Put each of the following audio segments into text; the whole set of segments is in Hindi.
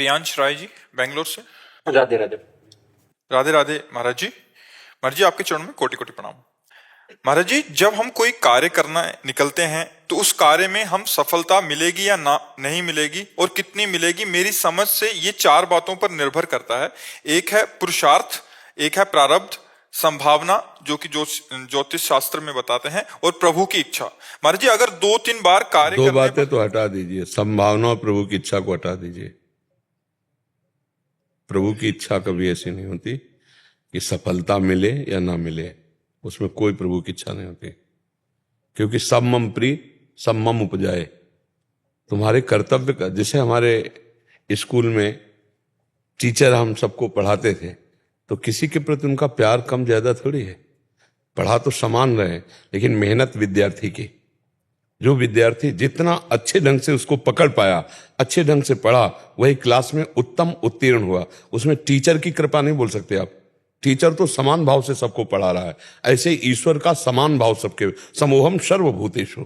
प्रियांश राय जी बेंगलोर से। राधे राधे। राधे राधे महाराज जी। महाराज जी आपके चरणों में कोटि कोटि प्रणाम। महाराज जी, जब हम कोई कार्य करना निकलते हैं तो उस कार्य में हम सफलता मिलेगी या ना नहीं मिलेगी और कितनी मिलेगी, मेरी समझ से ये चार बातों पर निर्भर करता है। एक है पुरुषार्थ, एक है प्रारब्ध, संभावना जो कि ज्योतिष शास्त्र में बताते हैं, और प्रभु की इच्छा। महाराज जी, अगर दो तीन बार कार्य दो करने बातें तो हटा दीजिए, संभावना और प्रभु की इच्छा को हटा दीजिए। प्रभु की इच्छा कभी ऐसी नहीं होती कि सफलता मिले या ना मिले, उसमें कोई प्रभु की इच्छा नहीं होती, क्योंकि सब मम प्रिय सब मम उपजाए। तुम्हारे कर्तव्य का, जैसे हमारे स्कूल में टीचर हम सबको पढ़ाते थे, तो किसी के प्रति उनका प्यार कम ज्यादा थोड़ी है, पढ़ा तो समान रहे, लेकिन मेहनत विद्यार्थी की। जो विद्यार्थी जितना अच्छे ढंग से उसको पकड़ पाया, अच्छे ढंग से पढ़ा, वही क्लास में उत्तम उत्तीर्ण हुआ। उसमें टीचर की कृपा नहीं बोल सकते आप, टीचर तो समान भाव से सबको पढ़ा रहा है। ऐसे ईश्वर का समान भाव सबके, समोहम सर्वभूतेषु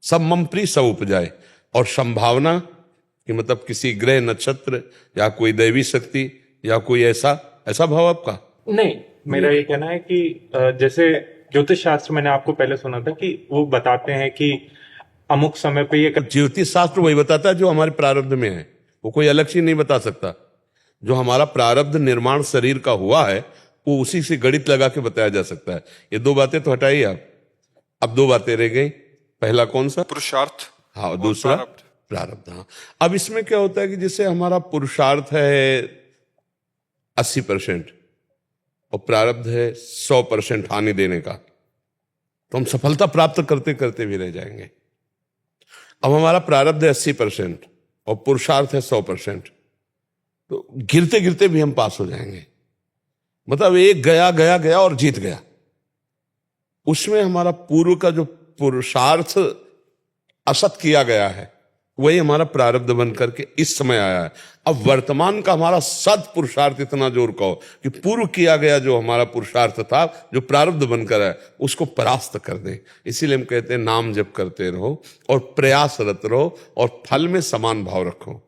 सब मम प्रिय सब उपजाए। और संभावना कि मतलब किसी ग्रह नक्षत्र या कोई दैवी शक्ति या कोई ऐसा भाव आपका नहीं, मेरा ये कहना है कि जैसे ज्योतिष शास्त्र मैंने आपको पहले सुना था कि वो बताते हैं कि अमुक समय पे ये ज्योतिष शास्त्र वही बताता है जो हमारे प्रारब्ध में है, वो कोई अलग चीज नहीं बता सकता। जो हमारा प्रारब्ध निर्माण शरीर का हुआ है वो उसी से गणित लगा के बताया जा सकता है। ये दो बातें तो हटाइए आप, अब दो बातें रह गई। पहला कौन सा? पुरुषार्थ। हाँ, दूसरा प्रारब्ध। हाँ, अब इसमें क्या होता है कि जैसे हमारा पुरुषार्थ है 80% और प्रारब्ध है 100% हानि देने का, तो हम सफलता प्राप्त करते करते भी रह जाएंगे। अब हमारा प्रारब्ध है 80% और पुरुषार्थ है 100%, तो गिरते गिरते भी हम पास हो जाएंगे। मतलब एक गया गया गया और जीत गया। उसमें हमारा पूर्व का जो पुरुषार्थ असत किया गया है वही हमारा प्रारब्ध बन करके इस समय आया है। अब वर्तमान का हमारा सद पुरुषार्थ इतना जोर का हो कि पूर्व किया गया जो हमारा पुरुषार्थ था, जो प्रारब्ध बनकर है, उसको परास्त कर दें। इसीलिए हम कहते हैं नाम जप करते रहो और प्रयासरत रहो और फल में समान भाव रखो।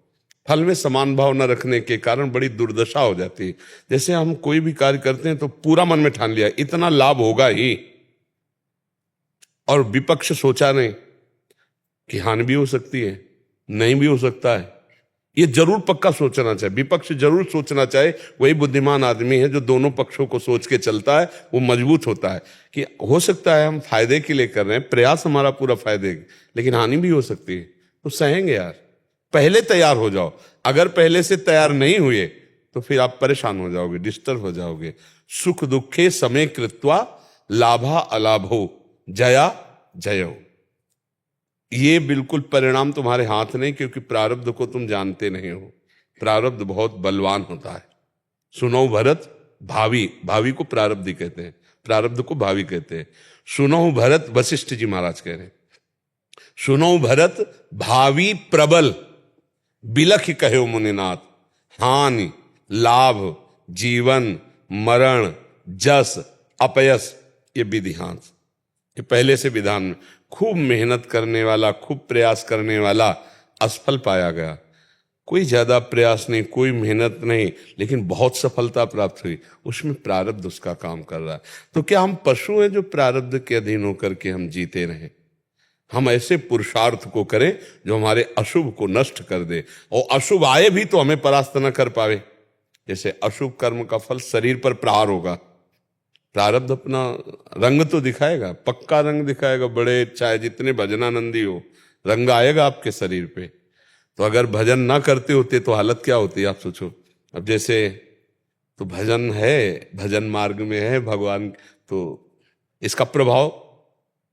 फल में समान भाव न रखने के कारण बड़ी दुर्दशा हो जाती है। जैसे हम कोई भी कार्य करते हैं तो पूरा मन में ठान लिया इतना लाभ होगा ही, और विपक्ष सोचा नहीं कि हानि भी हो सकती है, नहीं भी हो सकता है। ये जरूर पक्का सोचना चाहिए, विपक्ष जरूर सोचना चाहिए। वही बुद्धिमान आदमी है जो दोनों पक्षों को सोच के चलता है, वो मजबूत होता है कि हो सकता है हम फायदे के लिए कर रहे हैं, प्रयास हमारा पूरा फायदे, लेकिन हानि भी हो सकती है, तो सहेंगे यार। पहले तैयार हो जाओ, अगर पहले से तैयार नहीं हुए तो फिर आप परेशान हो जाओगे, डिस्टर्ब हो जाओगे। सुख दुखे समय कृत्वा लाभा अलाभो जया जयो। ये बिल्कुल परिणाम तुम्हारे हाथ नहीं, क्योंकि प्रारब्ध को तुम जानते नहीं हो। प्रारब्ध बहुत बलवान होता है। सुनो भरत भावी को प्रारब्ध ही कहते हैं, प्रारब्ध को भावी कहते हैं। सुनो भरत, वशिष्ठ जी महाराज कह रहे हैं, सुनो भरत भावी प्रबल बिलख कहो मुनिनाथ, हानि लाभ जीवन मरण जस अपयस ये विधिहांस। ये पहले से विधान में खूब मेहनत करने वाला, खूब प्रयास करने वाला असफल पाया गया। कोई ज्यादा प्रयास नहीं, कोई मेहनत नहीं, लेकिन बहुत सफलता प्राप्त हुई, उसमें प्रारब्ध उसका काम कर रहा है। तो क्या हम पशु हैं जो प्रारब्ध के अधीन होकर के हम जीते रहें? हम ऐसे पुरुषार्थ को करें जो हमारे अशुभ को नष्ट कर दे, और अशुभ आए भी तो हमें परास्त न कर पावे। जैसे अशुभ कर्म का फल शरीर पर प्रहार होगा, प्रारब्ध अपना रंग तो दिखाएगा, पक्का रंग दिखाएगा। बड़े चाहे जितने भजनानंदी हो, रंग आएगा आपके शरीर पे। तो अगर भजन ना करते होते तो हालत क्या होती आप सोचो। अब जैसे तो भजन है, भजन मार्ग में है भगवान, तो इसका प्रभाव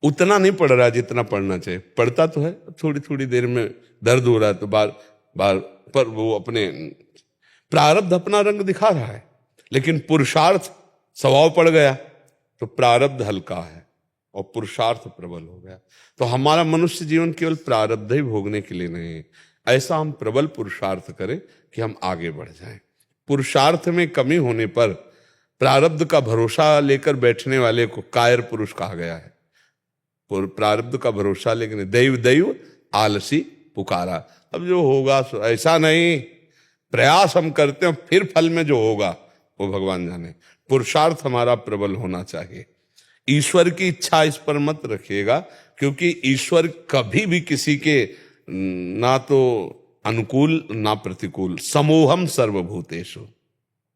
उतना नहीं पड़ रहा है जितना पड़ना चाहिए। पड़ता तो है, थोड़ी थोड़ी देर में दर्द हो रहा है तो बार बार, पर वो अपने प्रारब्ध अपना रंग दिखा रहा है। लेकिन पुरुषार्थ स्वभाव पड़ गया तो प्रारब्ध हल्का है और पुरुषार्थ प्रबल हो गया। तो हमारा मनुष्य जीवन केवल प्रारब्ध ही भोगने के लिए नहीं है। ऐसा हम प्रबल पुरुषार्थ करें कि हम आगे बढ़ जाएं। पुरुषार्थ में कमी होने पर प्रारब्ध का भरोसा लेकर बैठने वाले को कायर पुरुष कहा गया है। प्रारब्ध का भरोसा लेकिन दैव दैव आलसी पुकारा। अब जो होगा ऐसा नहीं, प्रयास हम करते हैं, फिर फल में जो होगा वो भगवान जाने। पुरुषार्थ हमारा प्रबल होना चाहिए। ईश्वर की इच्छा इस पर मत रखिएगा, क्योंकि ईश्वर कभी भी किसी के ना तो अनुकूल ना प्रतिकूल, समोहम सर्वभूतेषु,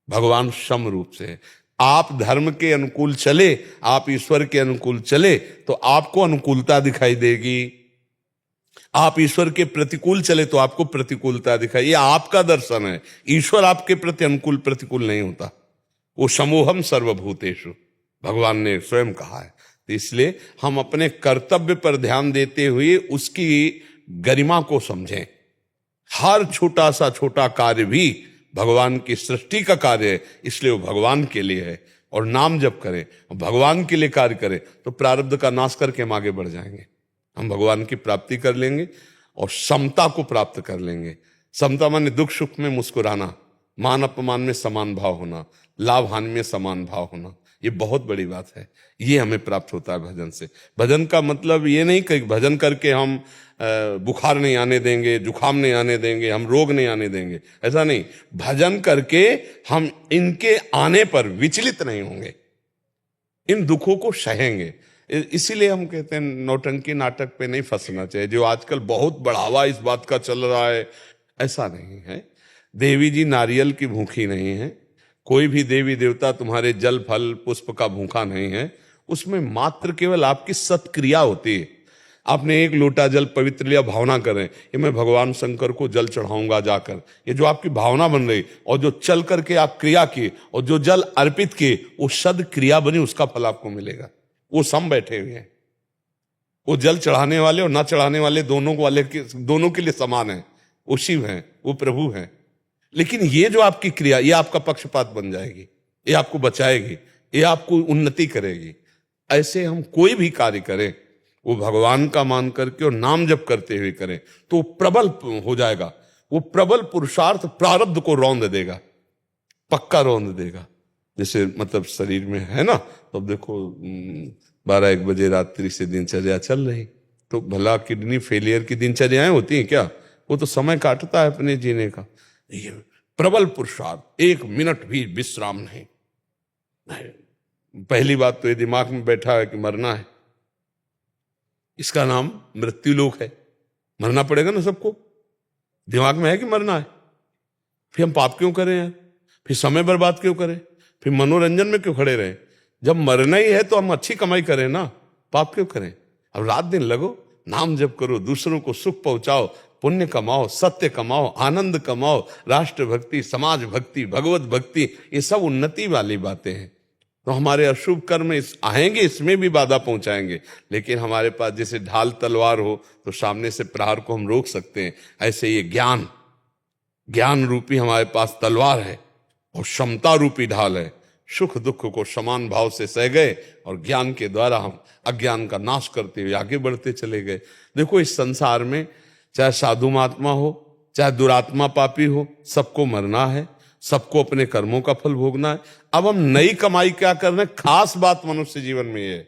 भगवान सम रूप से है। आप धर्म के अनुकूल चले, आप ईश्वर के अनुकूल चले तो आपको अनुकूलता दिखाई देगी, आप ईश्वर के प्रतिकूल चले तो आपको प्रतिकूलता दिखाई। ये आपका दर्शन है, ईश्वर आपके प्रति अनुकूल प्रतिकूल नहीं होता। वो समोहम सर्वभूतेषु भगवान ने स्वयं कहा है। तो इसलिए हम अपने कर्तव्य पर ध्यान देते हुए उसकी गरिमा को समझें। हर छोटा सा छोटा कार्य भी भगवान की सृष्टि का कार्य है, इसलिए वो भगवान के लिए है। और नाम जप करें, भगवान के लिए कार्य करें, तो प्रारब्ध का नाश करके हम आगे बढ़ जाएंगे, हम भगवान की प्राप्ति कर लेंगे और समता को प्राप्त कर लेंगे। समता माने दुख सुख में मुस्कुराना, मान अपमान में समान भाव होना, लाभ हानि में समान भाव होना। ये बहुत बड़ी बात है, ये हमें प्राप्त होता है भजन से। भजन का मतलब ये नहीं कि भजन करके हम बुखार नहीं आने देंगे, जुखाम नहीं आने देंगे, हम रोग नहीं आने देंगे, ऐसा नहीं। भजन करके हम इनके आने पर विचलित नहीं होंगे, इन दुखों को सहेंगे। इसीलिए हम कहते हैं नौटंकी नाटक पे नहीं फंसना चाहिए, जो आजकल बहुत बढ़ावा इस बात का चल रहा है। ऐसा नहीं है। देवी जी नारियल की भूखी नहीं है, कोई भी देवी देवता तुम्हारे जल फल पुष्प का भूखा नहीं है। उसमें मात्र केवल आपकी सत्क्रिया होती है। आपने एक लोटा जल पवित्र लिया, भावना करें ये मैं भगवान शंकर को जल चढ़ाऊंगा जाकर, ये जो आपकी भावना बन रही, और जो चल करके आप क्रिया की और जो जल अर्पित किए वो सद क्रिया बनी, उसका फल आपको मिलेगा। वो सम बैठे हुए हैं, वो जल चढ़ाने वाले और ना चढ़ाने वाले दोनों के लिए समान है। वो शिव हैं, वो प्रभु हैं। लेकिन ये जो आपकी क्रिया, ये आपका पक्षपात बन जाएगी, ये आपको बचाएगी, ये आपको उन्नति करेगी। ऐसे हम कोई भी कार्य करें वो भगवान का मान करके और नाम जप करते हुए करें तो प्रबल हो जाएगा। वो प्रबल पुरुषार्थ प्रारब्ध को रौंद देगा, पक्का रौंद देगा। जैसे मतलब शरीर में है ना, तो अब देखो 12-1 बजे रात्रि से दिनचर्या चल रही, तो भला किडनी फेलियर की दिनचर्याएं होती हैं क्या? वो तो समय काटता है अपने जीने का। ये प्रबल पुरुषार्थ, 1 मिनट भी विश्राम नहीं। पहली बात तो ये दिमाग में बैठा है कि मरना है, इसका नाम मृत्यु लोक है। मरना पड़ेगा ना सबको, दिमाग में है कि मरना है। फिर हम पाप क्यों करें यार? फिर समय बर्बाद क्यों करें? फिर मनोरंजन में क्यों खड़े रहें? जब मरना ही है तो हम अच्छी कमाई करें ना, पाप क्यों करें? अब रात दिन लगो, नाम जप करो, दूसरों को सुख पहुंचाओ, पुण्य कमाओ, सत्य कमाओ, आनंद कमाओ, राष्ट्र भक्ति, समाज भक्ति, भगवत भक्ति, ये सब उन्नति वाली बातें हैं। तो हमारे अशुभ कर्म आएंगे, इसमें भी बाधा पहुंचाएंगे, लेकिन हमारे पास जैसे ढाल तलवार हो तो सामने से प्रहार को हम रोक सकते हैं। ऐसे ये ज्ञान रूपी हमारे पास तलवार है और क्षमता रूपी ढाल है। सुख दुख को समान भाव से सह गए और ज्ञान के द्वारा हम अज्ञान का नाश करते हुए आगे बढ़ते चले गए। देखो इस संसार में चाहे साधु महात्मा हो, चाहे दुरात्मा पापी हो, सबको मरना है, सबको अपने कर्मों का फल भोगना है। अब हम नई कमाई क्या कर रहे हैं? खास बात मनुष्य जीवन में ये है,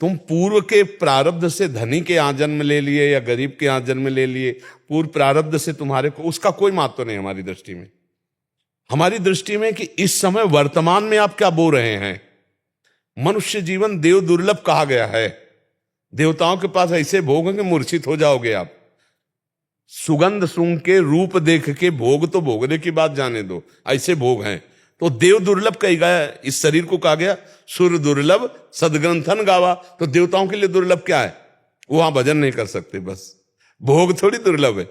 तुम पूर्व के प्रारब्ध से धनी के यहाँ जन्म ले लिए या गरीब के यहाँ जन्म ले लिए, पूर्व प्रारब्ध से तुम्हारे को उसका कोई महत्व नहीं हमारी दृष्टि में। हमारी दृष्टि में कि इस समय वर्तमान में आप क्या बो रहे हैं। मनुष्य जीवन देव दुर्लभ कहा गया है। देवताओं के पास ऐसे भोग हैं कि मूर्छित हो जाओगे आप। सुगंध सूंघ के, रूप देख के भोग तो भोगने की बात जाने दो, ऐसे भोग हैं। तो देव दुर्लभ कही गया, इस शरीर को कहा गया सुर दुर्लभ सदग्रंथन गावा। तो देवताओं के लिए दुर्लभ क्या है? वो वहां भजन नहीं कर सकते, बस भोग थोड़ी दुर्लभ है।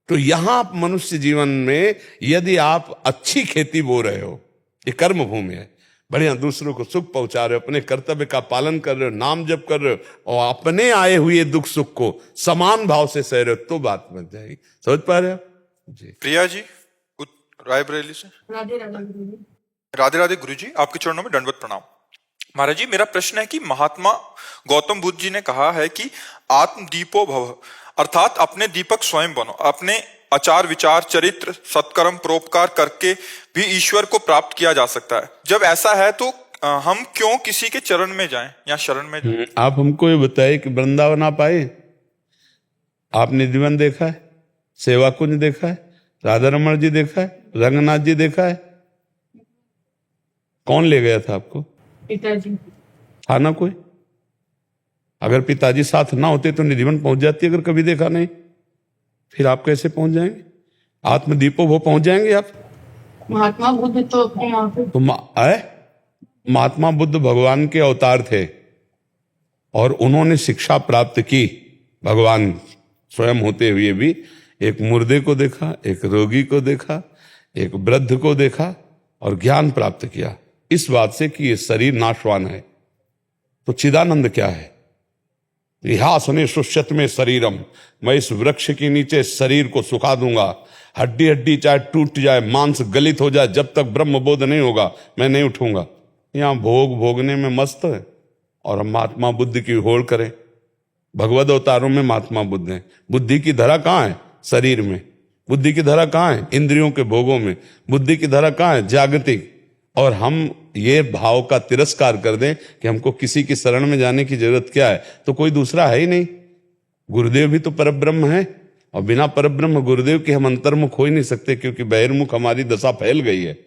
तो यहां मनुष्य जीवन में यदि आप अच्छी खेती बो रहे हो, ये कर्म भूमि है, बढ़िया दूसरों को सुख पहुंचा रहे हो, अपने कर्तव्य का पालन कर रहे हो, नाम जप कर रहे हो और अपने आए हुए दुख सुख को समान भाव से सह रहे हो, तो बात बन जाएगी। समझ पा रहे हो जी? प्रिया जी रायबरेली से। राधे राधे गुरु जी। राधे राधे गुरु जी, आपके चरणों में दंडवत प्रणाम। महाराज जी, मेरा प्रश्न है कि महात्मा गौतम बुद्ध जी ने कहा है कि आत्म दीपो भव, अर्थात अपने दीपक स्वयं बनो। अपने आचार विचार चरित्र सत्कर्म परोपकार करके भी ईश्वर को प्राप्त किया जा सकता है। जब ऐसा है तो हम क्यों किसी के चरण में जाएं या शरण में जाएं? आप हमको ये बताइए कि वृंदावन आप आए, आपने जीवन देखा है, सेवा कुंज देखा है, राधा रमण जी देखा है? रंगनाथ जी देखा है? कौन ले गया था आपको? पिताजी। था ना कोई? अगर पिताजी साथ ना होते तो निधिवन पहुंच जाती, अगर कभी देखा नहीं। फिर आप कैसे पहुंच जाएंगे? आत्मदीपो वो पहुंच जाएंगे आप? महात्मा बुद्ध तो अपने यहाँ पे तो महात्मा बुद्ध भगवान के अवतार थे और उन्होंने शिक्षा प्राप्त की। भगवान स्वयं होते हुए भी एक मुर्दे को देखा, एक रोगी को देखा, एक वृद्ध को देखा और ज्ञान प्राप्त किया इस बात से कि ये शरीर नाशवान है। तो चिदानंद क्या है? रिहासने सुष्यत में शरीरम, मैं इस वृक्ष के नीचे शरीर को सुखा दूंगा, हड्डी हड्डी चाहे टूट जाए, मांस गलित हो जाए, जब तक ब्रह्म बोध नहीं होगा मैं नहीं उठूंगा। यहां भोग भोगने में मस्त है और हम महात्मा बुद्ध की होड़ करें। भगवद अवतारों में महात्मा बुद्ध हैं। बुद्धि की धरा कहाँ है? शरीर में। बुद्धि की धरा कहाँ है? इंद्रियों के भोगों में। बुद्धि की धरा कहाँ है? जागतिक। और हम ये भाव का तिरस्कार कर दें कि हमको किसी की शरण में जाने की जरूरत क्या है, तो कोई दूसरा है ही नहीं। गुरुदेव भी तो परब्रह्म है और बिना परब्रह्म गुरुदेव के हम अंतर्मुख हो ही नहीं सकते, क्योंकि बहिर्मुख हमारी दशा फैल गई है।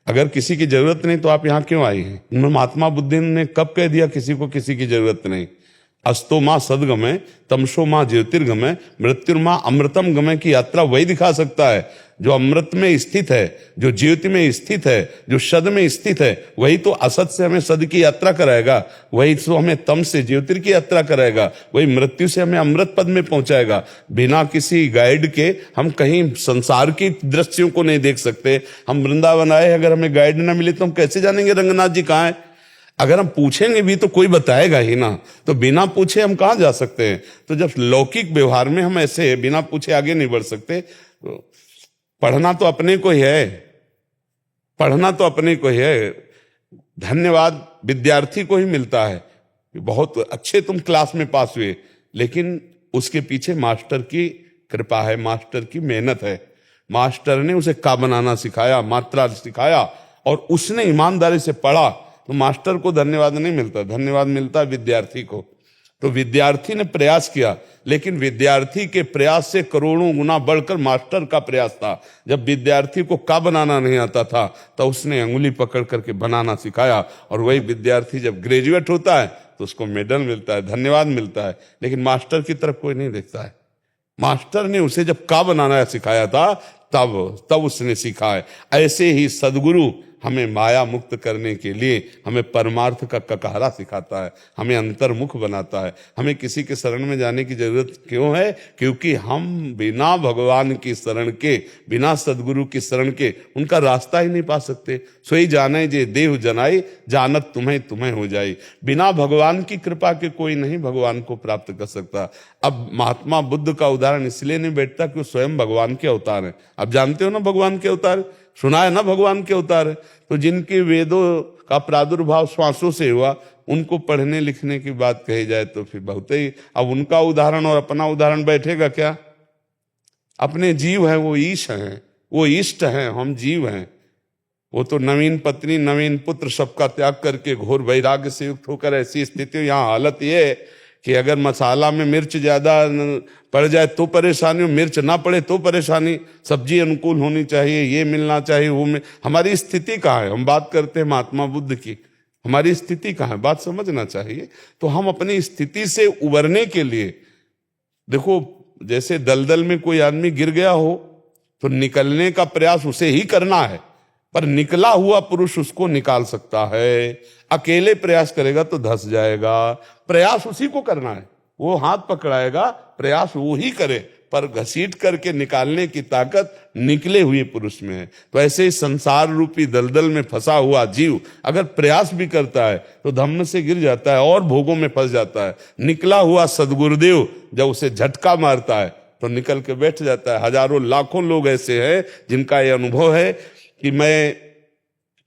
अगर किसी की जरूरत नहीं तो आप यहां क्यों आई हैं? महात्मा बुद्ध ने कब कह दिया किसी को किसी की जरूरत नहीं? अस्तो मां सदगमय, तमसो मां ज्योतिर्गमय, मृत्युर्मां अमृतम गमय की यात्रा वही दिखा सकता है जो अमृत में स्थित है, जो ज्योति में स्थित है, जो सद में स्थित है। वही तो असत से हमें सद की यात्रा कराएगा, वही तो हमें तम से ज्योतिर की यात्रा कराएगा, वही मृत्यु से हमें अमृत पद में पहुंचाएगा। बिना किसी गाइड के हम कहीं संसार की दृश्यों को नहीं देख सकते। हम वृंदावन आए, अगर हमें गाइड ना मिले तो हम कैसे जानेंगे रंगनाथ जी कहाँ है? अगर हम पूछेंगे भी तो कोई बताएगा ही ना, तो बिना पूछे हम कहाँ जा सकते हैं? तो जब लौकिक व्यवहार में हम ऐसे बिना पूछे आगे नहीं बढ़ सकते। तो पढ़ना तो अपने को ही है, पढ़ना तो अपने को ही है। धन्यवाद विद्यार्थी को ही मिलता है, बहुत अच्छे तुम क्लास में पास हुए, लेकिन उसके पीछे मास्टर की कृपा है, मास्टर की मेहनत है। मास्टर ने उसे का बनाना सिखाया, मात्रा सिखाया और उसने ईमानदारी से पढ़ा, तो मास्टर को धन्यवाद नहीं मिलता, धन्यवाद मिलता है विद्यार्थी को। तो विद्यार्थी ने प्रयास किया, लेकिन विद्यार्थी के प्रयास से करोड़ों गुना बढ़कर मास्टर का प्रयास था। जब विद्यार्थी को का बनाना नहीं आता था तो उसने अंगुली पकड़ करके बनाना सिखाया, और वही विद्यार्थी जब ग्रेजुएट होता है तो उसको मेडल मिलता है, धन्यवाद मिलता है। लेकिन मास्टर की तरफ कोई नहीं देखता है। मास्टर ने उसे जब का बनाना सिखाया था तब उसने सीखा है। ऐसे ही सदगुरु हमें माया मुक्त करने के लिए हमें परमार्थ का ककहरा सिखाता है, हमें अंतर्मुख बनाता है। हमें किसी के शरण में जाने की जरूरत क्यों है? क्योंकि हम बिना भगवान की शरण के, बिना सदगुरु की शरण के उनका रास्ता ही नहीं पा सकते। सोई जाने जे देव जनाई, जानत तुम्हें तुम्हें हो जाए। बिना भगवान की कृपा के कोई नहीं भगवान को प्राप्त कर सकता। अब महात्मा बुद्ध का उदाहरण इसलिए नहीं बैठता कि वो स्वयं भगवान के अवतार हैं। आप जानते हो ना भगवान के अवतार, सुना है ना भगवान के अवतार है। तो जिनके वेदों का प्रादुर्भाव श्वासों से हुआ, उनको पढ़ने लिखने की बात कही जाए तो फिर बहुत ही। अब उनका उदाहरण और अपना उदाहरण बैठेगा क्या? अपने जीव हैं, वो ईश हैं, वो इष्ट हैं, हम जीव हैं। वो तो नवीन पत्नी नवीन पुत्र सबका त्याग करके घोर वैराग्य से युक्त होकर ऐसी स्थिति। यहाँ हालत ये है कि अगर मसाला में मिर्च ज्यादा पड़ जाए तो परेशानी, मिर्च ना पड़े तो परेशानी। सब्जी अनुकूल होनी चाहिए, ये मिलना चाहिए, वो हमारी स्थिति कहाँ है? हम बात करते हैं महात्मा बुद्ध की, हमारी स्थिति कहाँ है? बात समझना चाहिए। तो हम अपनी स्थिति से उबरने के लिए, देखो जैसे दलदल में कोई आदमी गिर गया हो तो निकलने का प्रयास उसे ही करना है, पर निकला हुआ पुरुष उसको निकाल सकता है। अकेले प्रयास करेगा तो धंस जाएगा। प्रयास उसी को करना है, वो हाथ पकड़ाएगा, प्रयास वो ही करे, पर घसीट करके निकालने की ताकत निकले हुए पुरुष में है। तो ऐसे ही संसार रूपी दलदल में फंसा हुआ जीव अगर प्रयास भी करता है तो धम्म से गिर जाता है और भोगों में फंस जाता है। निकला हुआ सदगुरुदेव जब उसे झटका मारता है तो निकल के बैठ जाता है। हजारों लाखों लोग ऐसे हैं जिनका यह अनुभव है कि मैं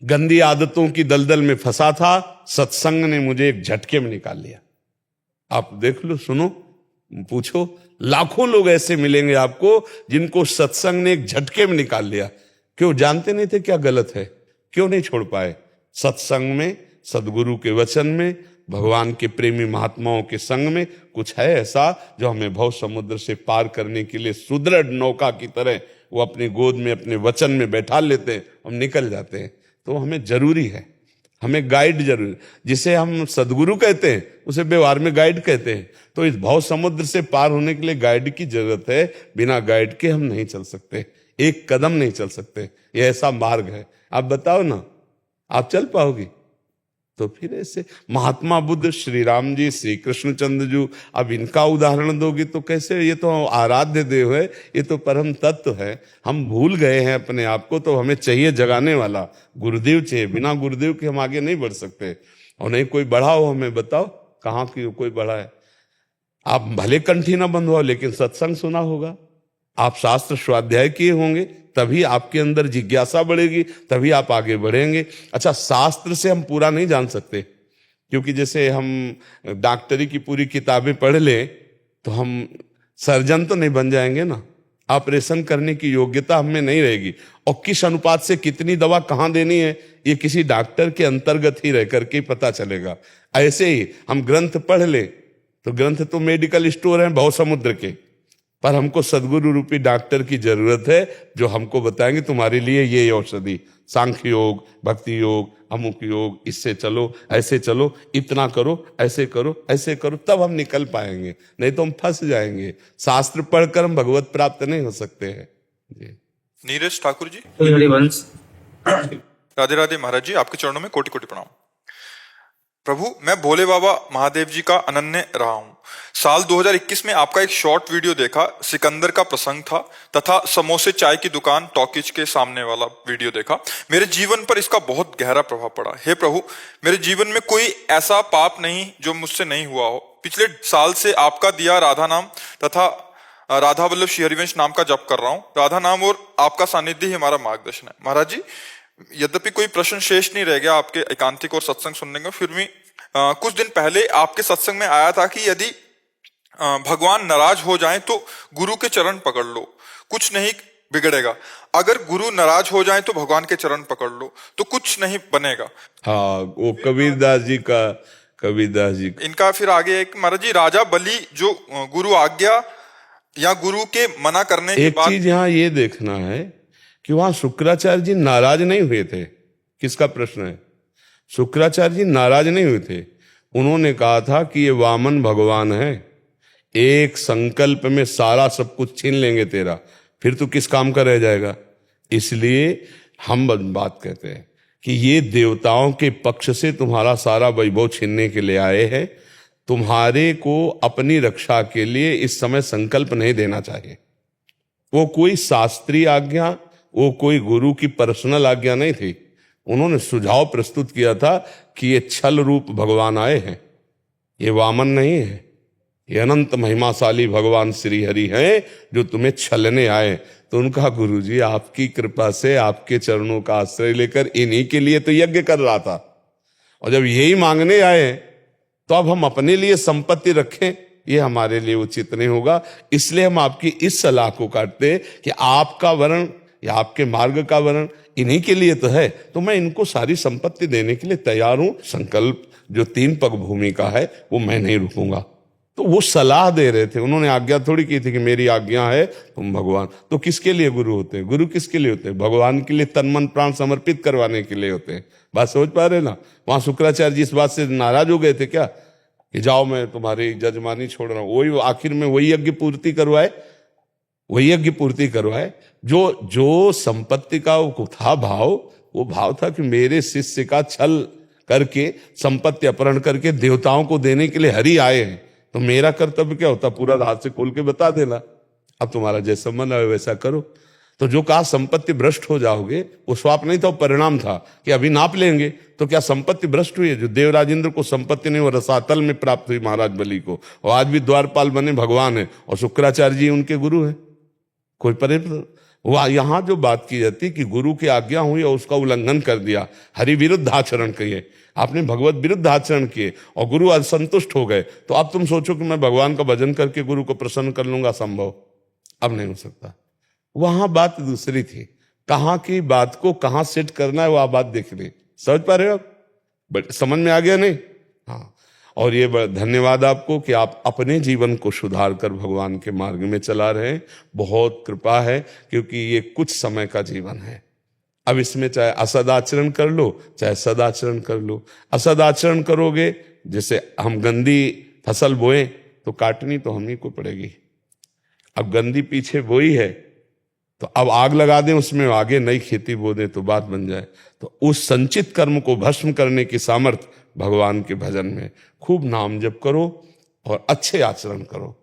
गंदी आदतों की दलदल में फंसा था, सत्संग ने मुझे एक झटके में निकाल लिया। आप देख लो, सुनो, पूछो, लाखों लोग ऐसे मिलेंगे आपको जिनको सत्संग ने एक झटके में निकाल लिया। क्यों? जानते नहीं थे क्या गलत है, क्यों नहीं छोड़ पाए? सत्संग में, सदगुरु के वचन में, भगवान के प्रेमी महात्माओं के संग में कुछ है ऐसा जो हमें भव समुद्र से पार करने के लिए सुदृढ़ नौका की तरह वो अपनी गोद में अपने वचन में बैठा लेते हैं, हम निकल जाते हैं। तो हमें जरूरी है, हमें गाइड जरूरी, जिसे हम सदगुरु कहते हैं उसे व्यवहार में गाइड कहते हैं। तो इस भाव समुद्र से पार होने के लिए गाइड की जरूरत है। बिना गाइड के हम नहीं चल सकते, एक कदम नहीं चल सकते। यह ऐसा मार्ग है। आप बताओ ना, आप चल पाओगे? तो फिर ऐसे महात्मा बुद्ध, श्री राम जी, श्री कृष्णचंद्र जी, अब इनका उदाहरण दोगी तो कैसे? ये तो आराध्य देव है, ये तो परम तत्व है। हम भूल गए हैं अपने आप को, तो हमें चाहिए जगाने वाला गुरुदेव चाहिए। बिना गुरुदेव के हम आगे नहीं बढ़ सकते। और नहीं कोई बढ़ा हो, हमें बताओ कहाँ की कोई बढ़ा है? आप भले कंठी ना बंधवाओ, लेकिन सत्संग सुना होगा, आप शास्त्र स्वाध्याय किए होंगे, तभी आपके अंदर जिज्ञासा बढ़ेगी, तभी आप आगे बढ़ेंगे। अच्छा, शास्त्र से हम पूरा नहीं जान सकते, क्योंकि जैसे हम डॉक्टरी की पूरी किताबें पढ़ लें तो हम सर्जन तो नहीं बन जाएंगे ना। ऑपरेशन करने की योग्यता हमें नहीं रहेगी, और किस अनुपात से कितनी दवा कहाँ देनी है ये किसी डॉक्टर के अंतर्गत ही रह करके पता चलेगा। ऐसे ही हम ग्रंथ पढ़ ले, तो ग्रंथ तो मेडिकल स्टोर हैं भाव समुद्र के, पर हमको सदगुरु रूपी डॉक्टर की जरूरत है, जो हमको बताएंगे तुम्हारे लिए ये औषधि, सांख्य योग, भक्ति योग, अमुक योग, इससे चलो, ऐसे चलो, इतना करो, ऐसे करो, ऐसे करो, तब हम निकल पाएंगे। नहीं तो हम फंस जाएंगे। शास्त्र पढ़कर हम भगवत प्राप्त नहीं हो सकते हैं जी। नीरज ठाकुर जी। हरिवंश। राधे राधे महाराज जी, आपके चरणों में कोटि कोटि प्रणाम। प्रभु, मैं भोले बाबा महादेव जी का अनन्य रहा हूं। साल 2021 में आपका एक शॉर्ट वीडियो देखा, सिकंदर का प्रसंग था, तथा समोसे चाय की दुकान टॉकीज के सामने वाला वीडियो देखा। मेरे जीवन पर इसका बहुत गहरा प्रभाव पड़ा। हे प्रभु, मेरे जीवन में कोई ऐसा पाप नहीं जो मुझसे नहीं हुआ हो। पिछले साल से आपका दिया राधा नाम तथा राधा वल्लभ श्री हरिवंश नाम का जप कर रहा हूँ। राधा नाम और आपका सानिध्य ही हमारा मार्गदर्शन है। महाराज जी, यद्यपि कोई प्रश्न शेष नहीं रह गया आपके एकांतिक और सत्संग सुनने का, फिर भी कुछ दिन पहले आपके सत्संग में आया था कि यदि भगवान नाराज हो जाएं तो गुरु के चरण पकड़ लो, कुछ नहीं बिगड़ेगा। अगर गुरु नाराज हो जाएं तो भगवान के चरण पकड़ लो, तो कुछ नहीं बनेगा। हाँ, वो कबीरदास जी का, कबीरदास जी का। इनका फिर आगे एक, महाराज जी, राजा बलि जो गुरु आज्ञा या गुरु के मना करने के एक बाद, चीज यहाँ ये देखना है कि वहां शुक्राचार्य जी नाराज नहीं हुए थे। किसका प्रश्न है? शुक्राचार्य जी नाराज नहीं हुए थे। उन्होंने कहा था कि ये वामन भगवान है, एक संकल्प में सारा सब कुछ छीन लेंगे तेरा, फिर तू किस काम का रह जाएगा। इसलिए हम बात कहते हैं कि ये देवताओं के पक्ष से तुम्हारा सारा वैभव छीनने के लिए आए हैं। तुम्हारे को अपनी रक्षा के लिए इस समय संकल्प नहीं देना चाहिए। वो कोई शास्त्रीय आज्ञा, वो कोई गुरु की पर्सनल आज्ञा नहीं थी। उन्होंने सुझाव प्रस्तुत किया था कि ये छल रूप भगवान आए हैं, ये वामन नहीं है, ये अनंत महिमाशाली भगवान श्री हरि हैं जो तुम्हें छलने आए। तो उनका गुरु जी आपकी कृपा से आपके चरणों का आश्रय लेकर इन्हीं के लिए तो यज्ञ कर रहा था, और जब यही मांगने आए तो अब हम अपने लिए संपत्ति रखें, ये हमारे लिए उचित नहीं होगा। इसलिए हम आपकी इस सलाह को काटते कि आपका वर्ण या आपके मार्ग का वर्ण इन्हीं के लिए तो है, तो मैं इनको सारी संपत्ति देने के लिए तैयार हूं। संकल्प जो 3 पग भूमि का है वो मैं नहीं रुकूंगा। तो वो सलाह दे रहे थे, उन्होंने आज्ञा थोड़ी की थी कि मेरी आज्ञा है तुम भगवान। तो किसके लिए गुरु होते हैं? गुरु किसके लिए होते हैं? भगवान के लिए तन मन प्राण समर्पित करवाने के लिए होते हैं। बात समझ पा रहे ना? वहां शुक्राचार्य जी इस बात से नाराज हो गए थे क्या कि जाओ मैं तुम्हारी जजमानी छोड़ रहा हूं? वही आखिर में वही यज्ञ पूर्ति करवाए, वही यज्ञ पूर्ति करवाए। जो संपत्ति का वो था भाव, वो भाव था कि मेरे शिष्य का छल करके संपत्ति अपहरण करके देवताओं को देने के लिए हरि आए हैं, तो मेरा कर्तव्य क्या होता? पूरा हाथ से खोल के बता देना, अब तुम्हारा जैसा मन है वैसा करो। तो जो कहा संपत्ति भ्रष्ट हो जाओगे, वो स्वाप नहीं था, वो परिणाम था कि अभी नाप लेंगे। तो क्या संपत्ति भ्रष्ट हुई है? जो देवराजेंद्र को संपत्ति नहीं, वो रसातल में प्राप्त हुई महाराज बलि को, और आज भी द्वारपाल बने भगवान है, और शुक्राचार्य जी उनके गुरु हैं। कोई वह यहाँ जो बात की जाती कि गुरु की आज्ञा हुई और उसका उल्लंघन कर दिया, हरि विरुद्ध आचरण किए, आपने भगवत विरुद्ध आचरण किए और गुरु असंतुष्ट हो गए, तो अब तुम सोचो कि मैं भगवान का भजन करके गुरु को प्रसन्न कर लूंगा, संभव अब नहीं हो सकता। वहां बात दूसरी थी, कहाँ की बात को कहाँ सेट करना है, वह बात देख रही। समझ पा रहे हो आप? समझ में आ गया नहीं? हाँ। और ये धन्यवाद आपको कि आप अपने जीवन को सुधार कर भगवान के मार्ग में चला रहे हैं। बहुत कृपा है, क्योंकि ये कुछ समय का जीवन है। अब इसमें चाहे असदाचरण कर लो चाहे सदाचरण कर लो। असदाचरण करोगे, जैसे हम गंदी फसल बोए तो काटनी तो हम ही को पड़ेगी। अब गंदी पीछे बोई है तो अब आग लगा दें उसमें, आगे नई खेती बो दें तो बात बन जाए। तो उस संचित कर्म को भस्म करने की सामर्थ्य भगवान के भजन में। खूब नाम जप करो और अच्छे आचरण करो।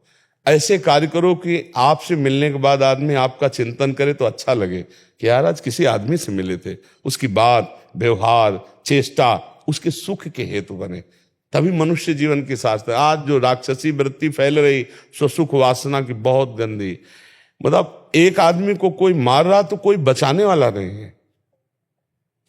ऐसे कार्य करो कि आपसे मिलने के बाद आदमी आपका चिंतन करे तो अच्छा लगे कि यार आज किसी आदमी से मिले थे, उसकी बात, व्यवहार, चेष्टा उसके सुख के हेतु बने, तभी मनुष्य जीवन की सार्थक। आज जो राक्षसी वृत्ति फैल रही, स्वसुख वासना की, बहुत गंदी, मतलब एक आदमी को कोई मार रहा तो कोई बचाने वाला नहीं है।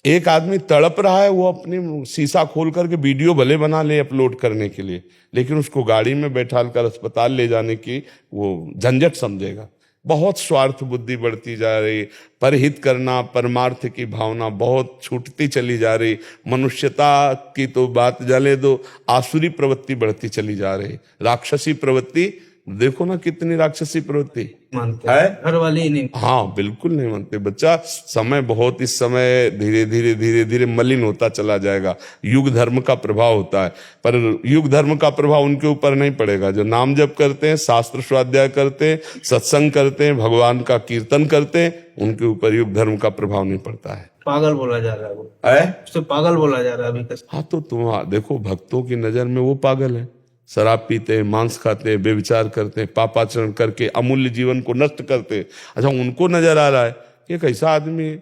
एक आदमी तड़प रहा है, वो अपनी शीशा खोल करके वीडियो भले बना ले अपलोड करने के लिए, लेकिन उसको गाड़ी में बैठा कर अस्पताल ले जाने की वो झंझट समझेगा। बहुत स्वार्थ बुद्धि बढ़ती जा रही, परहित करना, परमार्थ की भावना बहुत छूटती चली जा रही। मनुष्यता की तो बात जाने दो, आसुरी प्रवृत्ति बढ़ती चली जा रही। राक्षसी प्रवृत्ति देखो ना, कितनी राक्षसी प्रवृत्ति मानते है। घर वाले ही नहीं। हाँ, बिल्कुल नहीं मानते बच्चा। समय बहुत, इस समय धीरे धीरे धीरे धीरे मलिन होता चला जाएगा। युग धर्म का प्रभाव होता है, पर युग धर्म का प्रभाव उनके ऊपर नहीं पड़ेगा जो नाम जप करते हैं, शास्त्र स्वाध्याय करते हैं, सत्संग करते हैं, भगवान का कीर्तन करते हैं, उनके ऊपर युग धर्म का प्रभाव नहीं पड़ता है। पागल बोला जा रहा है वो, है? पागल बोला जा रहा है अभी। हाँ, तो तुम देखो, भक्तों की नजर में वो पागल है। शराब पीते हैं, मांस खाते हैं, व्यभिचार करते हैं, पापाचरण करके अमूल्य जीवन को नष्ट करते हैं। अच्छा, उनको नजर आ रहा है कि कैसा आदमी है,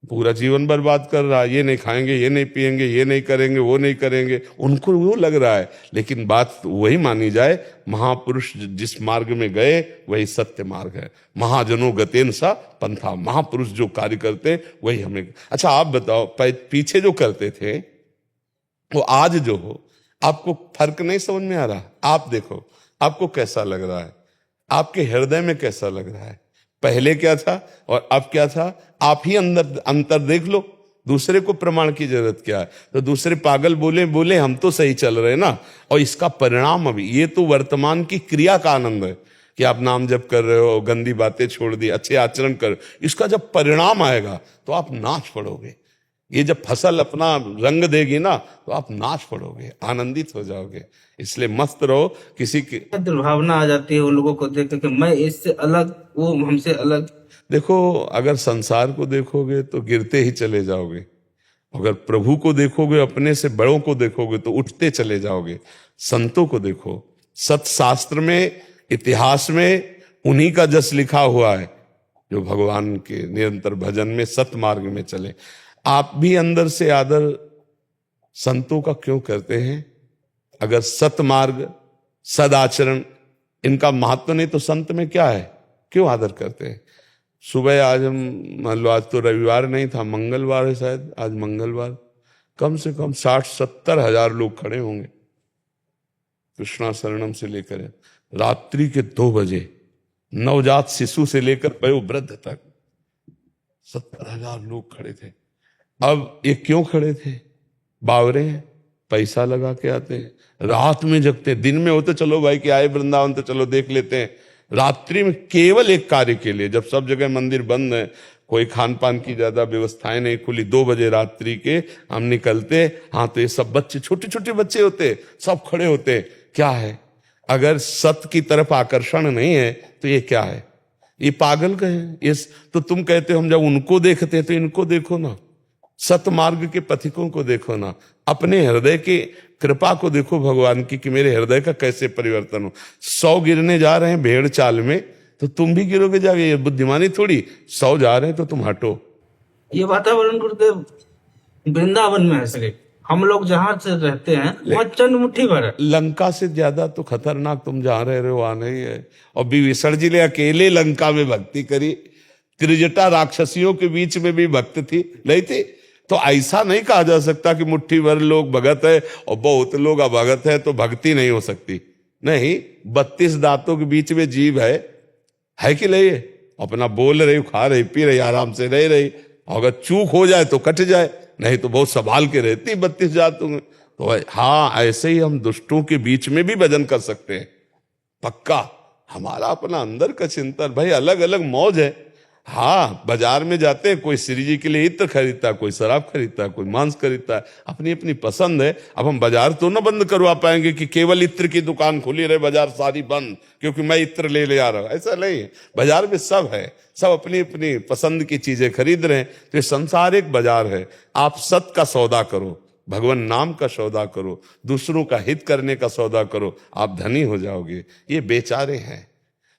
पूरा जीवन बर्बाद कर रहा है, ये नहीं खाएंगे, ये नहीं पिएंगे, ये नहीं करेंगे, वो नहीं करेंगे, उनको वो लग रहा है। लेकिन बात वही मानी जाए, महापुरुष जिस मार्ग में गए वही सत्य मार्ग है। महाजनों गतेन सा पंथा, महापुरुष जो कार्य करते हैं वही हमें। अच्छा, आप बताओ, पीछे जो करते थे वो आज जो हो, आपको फर्क नहीं समझ में आ रहा? आप देखो, आपको कैसा लग रहा है, आपके हृदय में कैसा लग रहा है? पहले क्या था और अब क्या था? आप ही अंदर अंतर देख लो। दूसरे को प्रमाण की जरूरत क्या है? तो दूसरे पागल बोले बोले, हम तो सही चल रहे ना। और इसका परिणाम अभी, ये तो वर्तमान की क्रिया का आनंद है कि आप नाम जप कर रहे हो, गंदी बातें छोड़ दी, अच्छे आचरण कर। इसका जब परिणाम आएगा तो आप नाच पड़ोगे। ये जब फसल अपना रंग देगी ना तो आप नाच पड़ोगे, आनंदित हो जाओगे। इसलिए मस्त रहो। किसी की दुर्भावना आ जाती है उन लोगों को देख के, मैं इससे अलग, वो हमसे अलग। देखो, अगर संसार को देखोगे तो गिरते ही चले जाओगे, अगर प्रभु को देखोगे, अपने से बड़ों को देखोगे तो उठते चले जाओगे। संतों को देखो, सत्शास्त्र में, इतिहास में उन्हीं का जस लिखा हुआ है जो भगवान के निरंतर भजन में सत मार्ग में चले। आप भी अंदर से आदर संतों का क्यों करते हैं? अगर सतमार्ग, सदाचरण इनका महत्व नहीं तो संत में क्या है? क्यों आदर करते हैं? सुबह आज हम, मान लो आज तो रविवार नहीं था, मंगलवार है शायद, आज मंगलवार, कम से कम 60-70 हजार लोग खड़े होंगे कृष्णा शरणम से लेकर रात्रि के 2 बजे, नवजात शिशु से लेकर वयोवृद्ध तक 70 हजार लोग खड़े थे। अब ये क्यों खड़े थे? बावरे हैं, पैसा लगा के आते हैं, रात में जगते हैं। दिन में होते चलो भाई कि आए वृंदावन तो चलो देख लेते हैं, रात्रि में केवल एक कार्य के लिए, जब सब जगह मंदिर बंद है, कोई खान पान की ज्यादा व्यवस्थाएं नहीं खुली, 2 बजे रात्रि के हम निकलते। हाँ, तो ये सब बच्चे, छोटे छोटे बच्चे होते, सब खड़े होते। क्या है? अगर सत्य की तरफ आकर्षण नहीं है तो ये क्या है? ये पागल कहे। ये तो तुम कहते हो हम जब उनको देखते हैं तो इनको देखो ना, सतमार्ग के पथिकों को देखो ना, अपने हृदय की कृपा को देखो भगवान की कि मेरे हृदय का कैसे परिवर्तन हो। 100 गिरने जा रहे हैं भेड़ चाल में तो तुम भी गिरोगे जाके, ये बुद्धिमानी थोड़ी। 100 जा रहे हैं तो तुम हटो। ये वातावरण गुरुदेव वृंदावन में है सिर्फ, हम लोग जहाँ से रहते हैं वहाँ चंद मुट्ठी भर है। लंका से ज्यादा तो खतरनाक तुम जहाँ रह रहे हो वहां नहीं है। और विभीषण जी ने अकेले लंका में भक्ति करी, त्रिजटा राक्षसियों के बीच में भी भक्त थी, नहीं थी? तो ऐसा नहीं कहा जा सकता कि मुट्ठी भर लोग भगत है और बहुत लोग अभगत है तो भक्ति नहीं हो सकती। नहीं, 32 दांतों के बीच में जीव है कि नहीं? अपना बोल रही, खा रही, पी रही, आराम से रह रही। अगर चूक हो जाए तो कट जाए, नहीं तो बहुत संभाल के रहती 32 दांतों में। तो हाँ, ऐसे ही हम दुष्टों के बीच में भी भजन कर सकते हैं, पक्का। हमारा अपना अंदर का चिंतन, भाई अलग अलग मौज है। हाँ, बाजार में जाते हैं, कोई श्री जी के लिए इत्र खरीदता है, कोई शराब खरीदता है, कोई मांस खरीदता है, अपनी अपनी पसंद है। अब हम बाजार तो ना बंद करवा पाएंगे कि केवल इत्र की दुकान खुली रहे, बाजार सारी बंद क्योंकि मैं इत्र ले आ रहा हूं, ऐसा नहीं है। बाजार में सब है, सब अपनी अपनी पसंद की चीजें खरीद रहे हैं। तो ये संसार एक बाजार है। आप सत का सौदा करो, भगवान नाम का सौदा करो, दूसरों का हित करने का सौदा करो, आप धनी हो जाओगे। ये बेचारे हैं,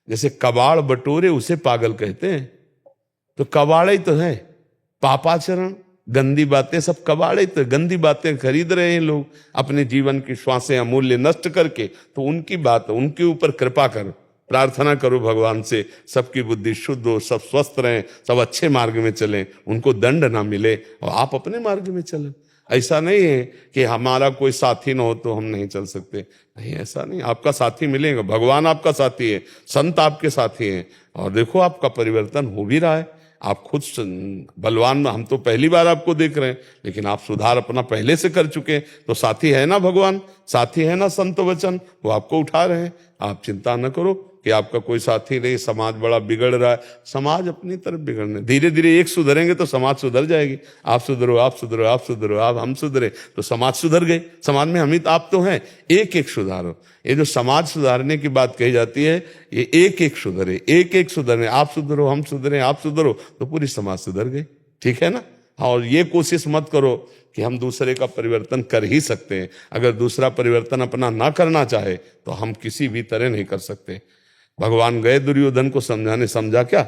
जैसे कबाड़ बटोरे उसे पागल कहते हैं। तो कबाड़े तो है, पापाचरण, गंदी बातें, सब कबाड़े तो, गंदी बातें खरीद रहे हैं लोग अपने जीवन की श्वासें अमूल्य नष्ट करके। तो उनकी बात, उनके ऊपर कृपा करो, प्रार्थना करो भगवान से, सबकी बुद्धि शुद्ध हो, सब स्वस्थ रहें, सब अच्छे मार्ग में चलें, उनको दंड ना मिले और आप अपने मार्ग में चलें। ऐसा नहीं है कि हमारा कोई साथी ना हो तो हम नहीं चल सकते, नहीं, ऐसा नहीं। आपका साथी मिलेगा, भगवान आपका साथी है, संत आपके साथी हैं, और देखो आपका परिवर्तन हो भी रहा है। आप खुद बलवान, हम तो पहली बार आपको देख रहे हैं, लेकिन आप सुधार अपना पहले से कर चुके हैं। तो साथी है ना भगवान, साथी है ना संत वचन, वो आपको उठा रहे हैं। आप चिंता न करो कि आपका कोई साथी नहीं, समाज बड़ा बिगड़ रहा है। समाज अपनी तरफ बिगड़ने, धीरे धीरे एक सुधरेंगे तो समाज सुधर जाएगी। आप सुधरो, आप सुधरो, आप सुधरो, आप हम सुधरे तो समाज सुधर गए। समाज में हम ही तो आप तो हैं, एक एक सुधारो। ये जो समाज सुधारने की बात कही जाती है, ये एक एक सुधरे, एक एक सुधरने, आप सुधरो, हम सुधरे, आप सुधरो तो पूरी समाज सुधर गई। ठीक है ना? और ये कोशिश मत करो कि हम दूसरे का परिवर्तन कर ही सकते हैं। अगर दूसरा परिवर्तन अपना ना करना चाहे तो हम किसी भी तरह नहीं कर सकते। भगवान गए दुर्योधन को समझाने, समझा क्या?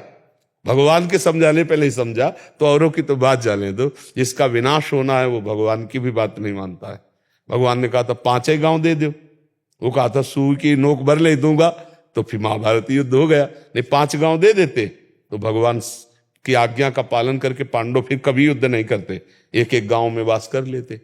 भगवान के समझाने पहले ही समझा, तो औरों की तो बात जाने दो। जिसका विनाश होना है वो भगवान की भी बात नहीं मानता है। भगवान ने कहा था 5 गांव दे दो, वो कहा था सुई की नोक भर ले दूंगा, तो फिर महाभारत युद्ध हो गया। नहीं, 5 गांव दे देते तो भगवान की आज्ञा का पालन करके पांडव फिर कभी युद्ध नहीं करते, एक एक गांव में वास कर लेते।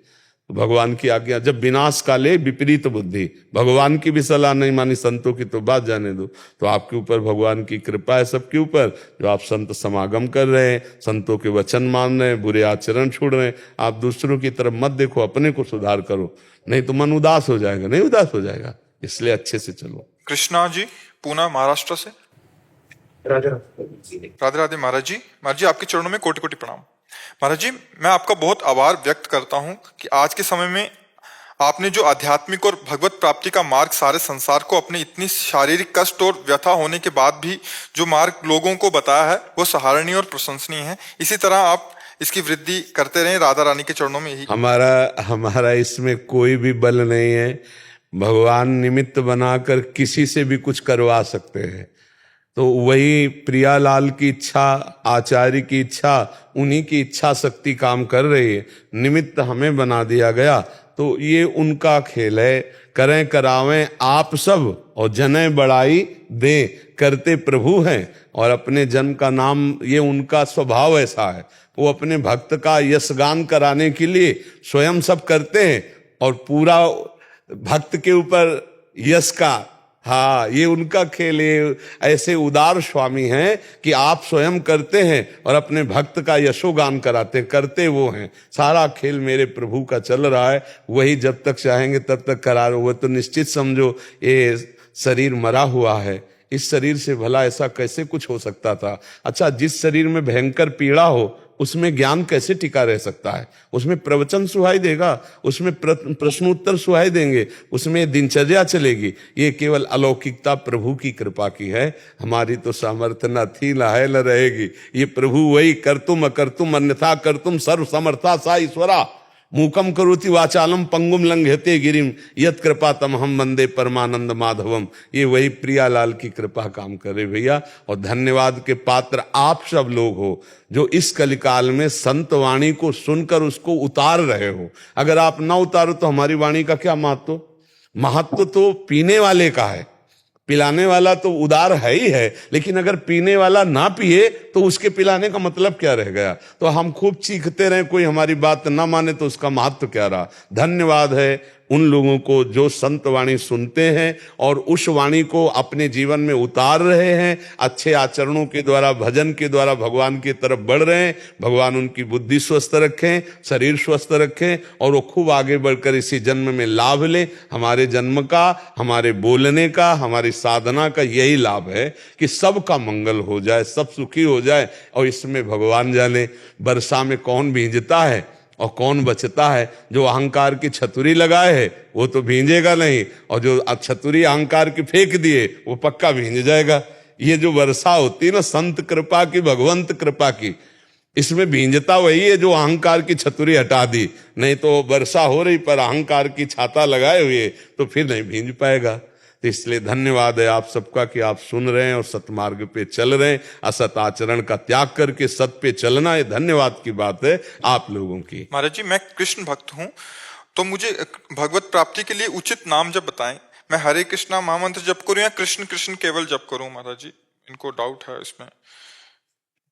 तो भगवान की आज्ञा, जब विनाश काले विपरीत बुद्धि, भगवान की भी सलाह नहीं मानी, संतों की तो बात जाने दो। तो आपके ऊपर भगवान की कृपा है, सबके ऊपर, जो आप संत समागम कर रहे हैं, संतों के वचन मान रहे हैं, बुरे आचरण छोड़ रहे हैं। आप दूसरों की तरफ मत देखो, अपने को सुधार करो, नहीं तो मन उदास हो जाएगा। नहीं उदास हो जाएगा, इसलिए अच्छे से चलो। कृष्णा जी, पूना महाराष्ट्र से। राधे राधे राधे महाराज जी। महाराज जी, आपके चरणों में कोटि कोटि प्रणाम। महाराज जी, मैं आपका बहुत आभार व्यक्त करता हूं कि आज के समय में आपने जो आध्यात्मिक और भगवत प्राप्ति का मार्ग सारे संसार को, अपने इतनी शारीरिक कष्ट और व्यथा होने के बाद भी जो मार्ग लोगों को बताया है, वो सराहनीय और प्रशंसनीय है। इसी तरह आप इसकी वृद्धि करते रहें। राधा रानी के चरणों में यही। हमारा इसमें कोई भी बल नहीं है। भगवान निमित्त बनाकर किसी से भी कुछ करवा सकते हैं। तो वही प्रियालाल की इच्छा, आचार्य की इच्छा, उन्हीं की इच्छा शक्ति काम कर रही है। निमित्त हमें बना दिया गया, तो ये उनका खेल है। करें करावें आप सब और जने बड़ाई दे, करते प्रभु हैं और अपने जन का नाम, ये उनका स्वभाव ऐसा है। वो अपने भक्त का यशगान कराने के लिए स्वयं सब करते हैं और पूरा भक्त के ऊपर यश का, हाँ, ये उनका खेल है। ऐसे उदार स्वामी हैं कि आप स्वयं करते हैं और अपने भक्त का यशोगान कराते, करते वो हैं। सारा खेल मेरे प्रभु का चल रहा है, वही जब तक चाहेंगे तब तक करा रहे। वो तो निश्चित समझो ये शरीर मरा हुआ है, इस शरीर से भला ऐसा कैसे कुछ हो सकता था? अच्छा, जिस शरीर में भयंकर पीड़ा हो उसमें ज्ञान कैसे टिका रह सकता है? उसमें प्रवचन सुहाई देगा, उसमें प्रश्नोत्तर सुहाई देंगे, उसमें दिनचर्या चलेगी। ये केवल अलौकिकता प्रभु की कृपा की है। हमारी तो सामर्थ्य न थी, न है, न रहेगी। ये प्रभु वही करतुम अकर्तुम अन्यथा करतुम सर्व समर्था सा ईश्वरा, मूकम करोति वाचालम पंगुम लंघयते गिरिम यत कृपा तम हम वंदे परमानंद माधवम। ये वही प्रियालाल की कृपा काम करे भैया। और धन्यवाद के पात्र आप सब लोग हो जो इस कलिकाल में संत वाणी को सुनकर उसको उतार रहे हो। अगर आप ना उतारो तो हमारी वाणी का क्या महत्व? महत्व तो पीने वाले का है। पिलाने वाला तो उदार है ही है, लेकिन अगर पीने वाला ना पिए तो उसके पिलाने का मतलब क्या रह गया? तो हम खूब चीखते रहे, कोई हमारी बात ना माने तो उसका महत्व क्या रहा? धन्यवाद है उन लोगों को जो संत वाणी सुनते हैं और उस वाणी को अपने जीवन में उतार रहे हैं, अच्छे आचरणों के द्वारा, भजन के द्वारा भगवान की तरफ बढ़ रहे हैं। भगवान उनकी बुद्धि स्वस्थ रखें, शरीर स्वस्थ रखें और वो खूब आगे बढ़कर इसी जन्म में लाभ लें। हमारे जन्म का, हमारे बोलने का, हमारी साधना का यही लाभ है कि सबका मंगल हो जाए, सब सुखी हो जाए। और इसमें भगवान जाने वर्षा में कौन भींजता है और कौन बचता है। जो अहंकार की छतुरी लगाए है वो तो भींजेगा नहीं, और जो छतुरी अहंकार की फेंक दिए वो पक्का भींज जाएगा। ये जो वर्षा होती है ना संत कृपा की, भगवंत कृपा की, इसमें भींजता वही है जो अहंकार की छतुरी हटा दी। नहीं तो वर्षा हो रही पर अहंकार की छाता लगाए हुए तो फिर नहीं भींज पाएगा। तो इसलिए धन्यवाद है आप सबका कि आप सुन रहे हैं और सतमार्ग पे चल रहे हैं। असत आचरण का त्याग करके सत पे चलना, ये धन्यवाद की बात है आप लोगों की। महाराज जी, मैं कृष्ण भक्त हूँ, तो मुझे भगवत प्राप्ति के लिए उचित नाम जब बताएं। मैं हरे कृष्णा महामंत्र जप करूं या कृष्ण कृष्ण केवल जप करूं? महाराज जी, इनको डाउट है इसमें,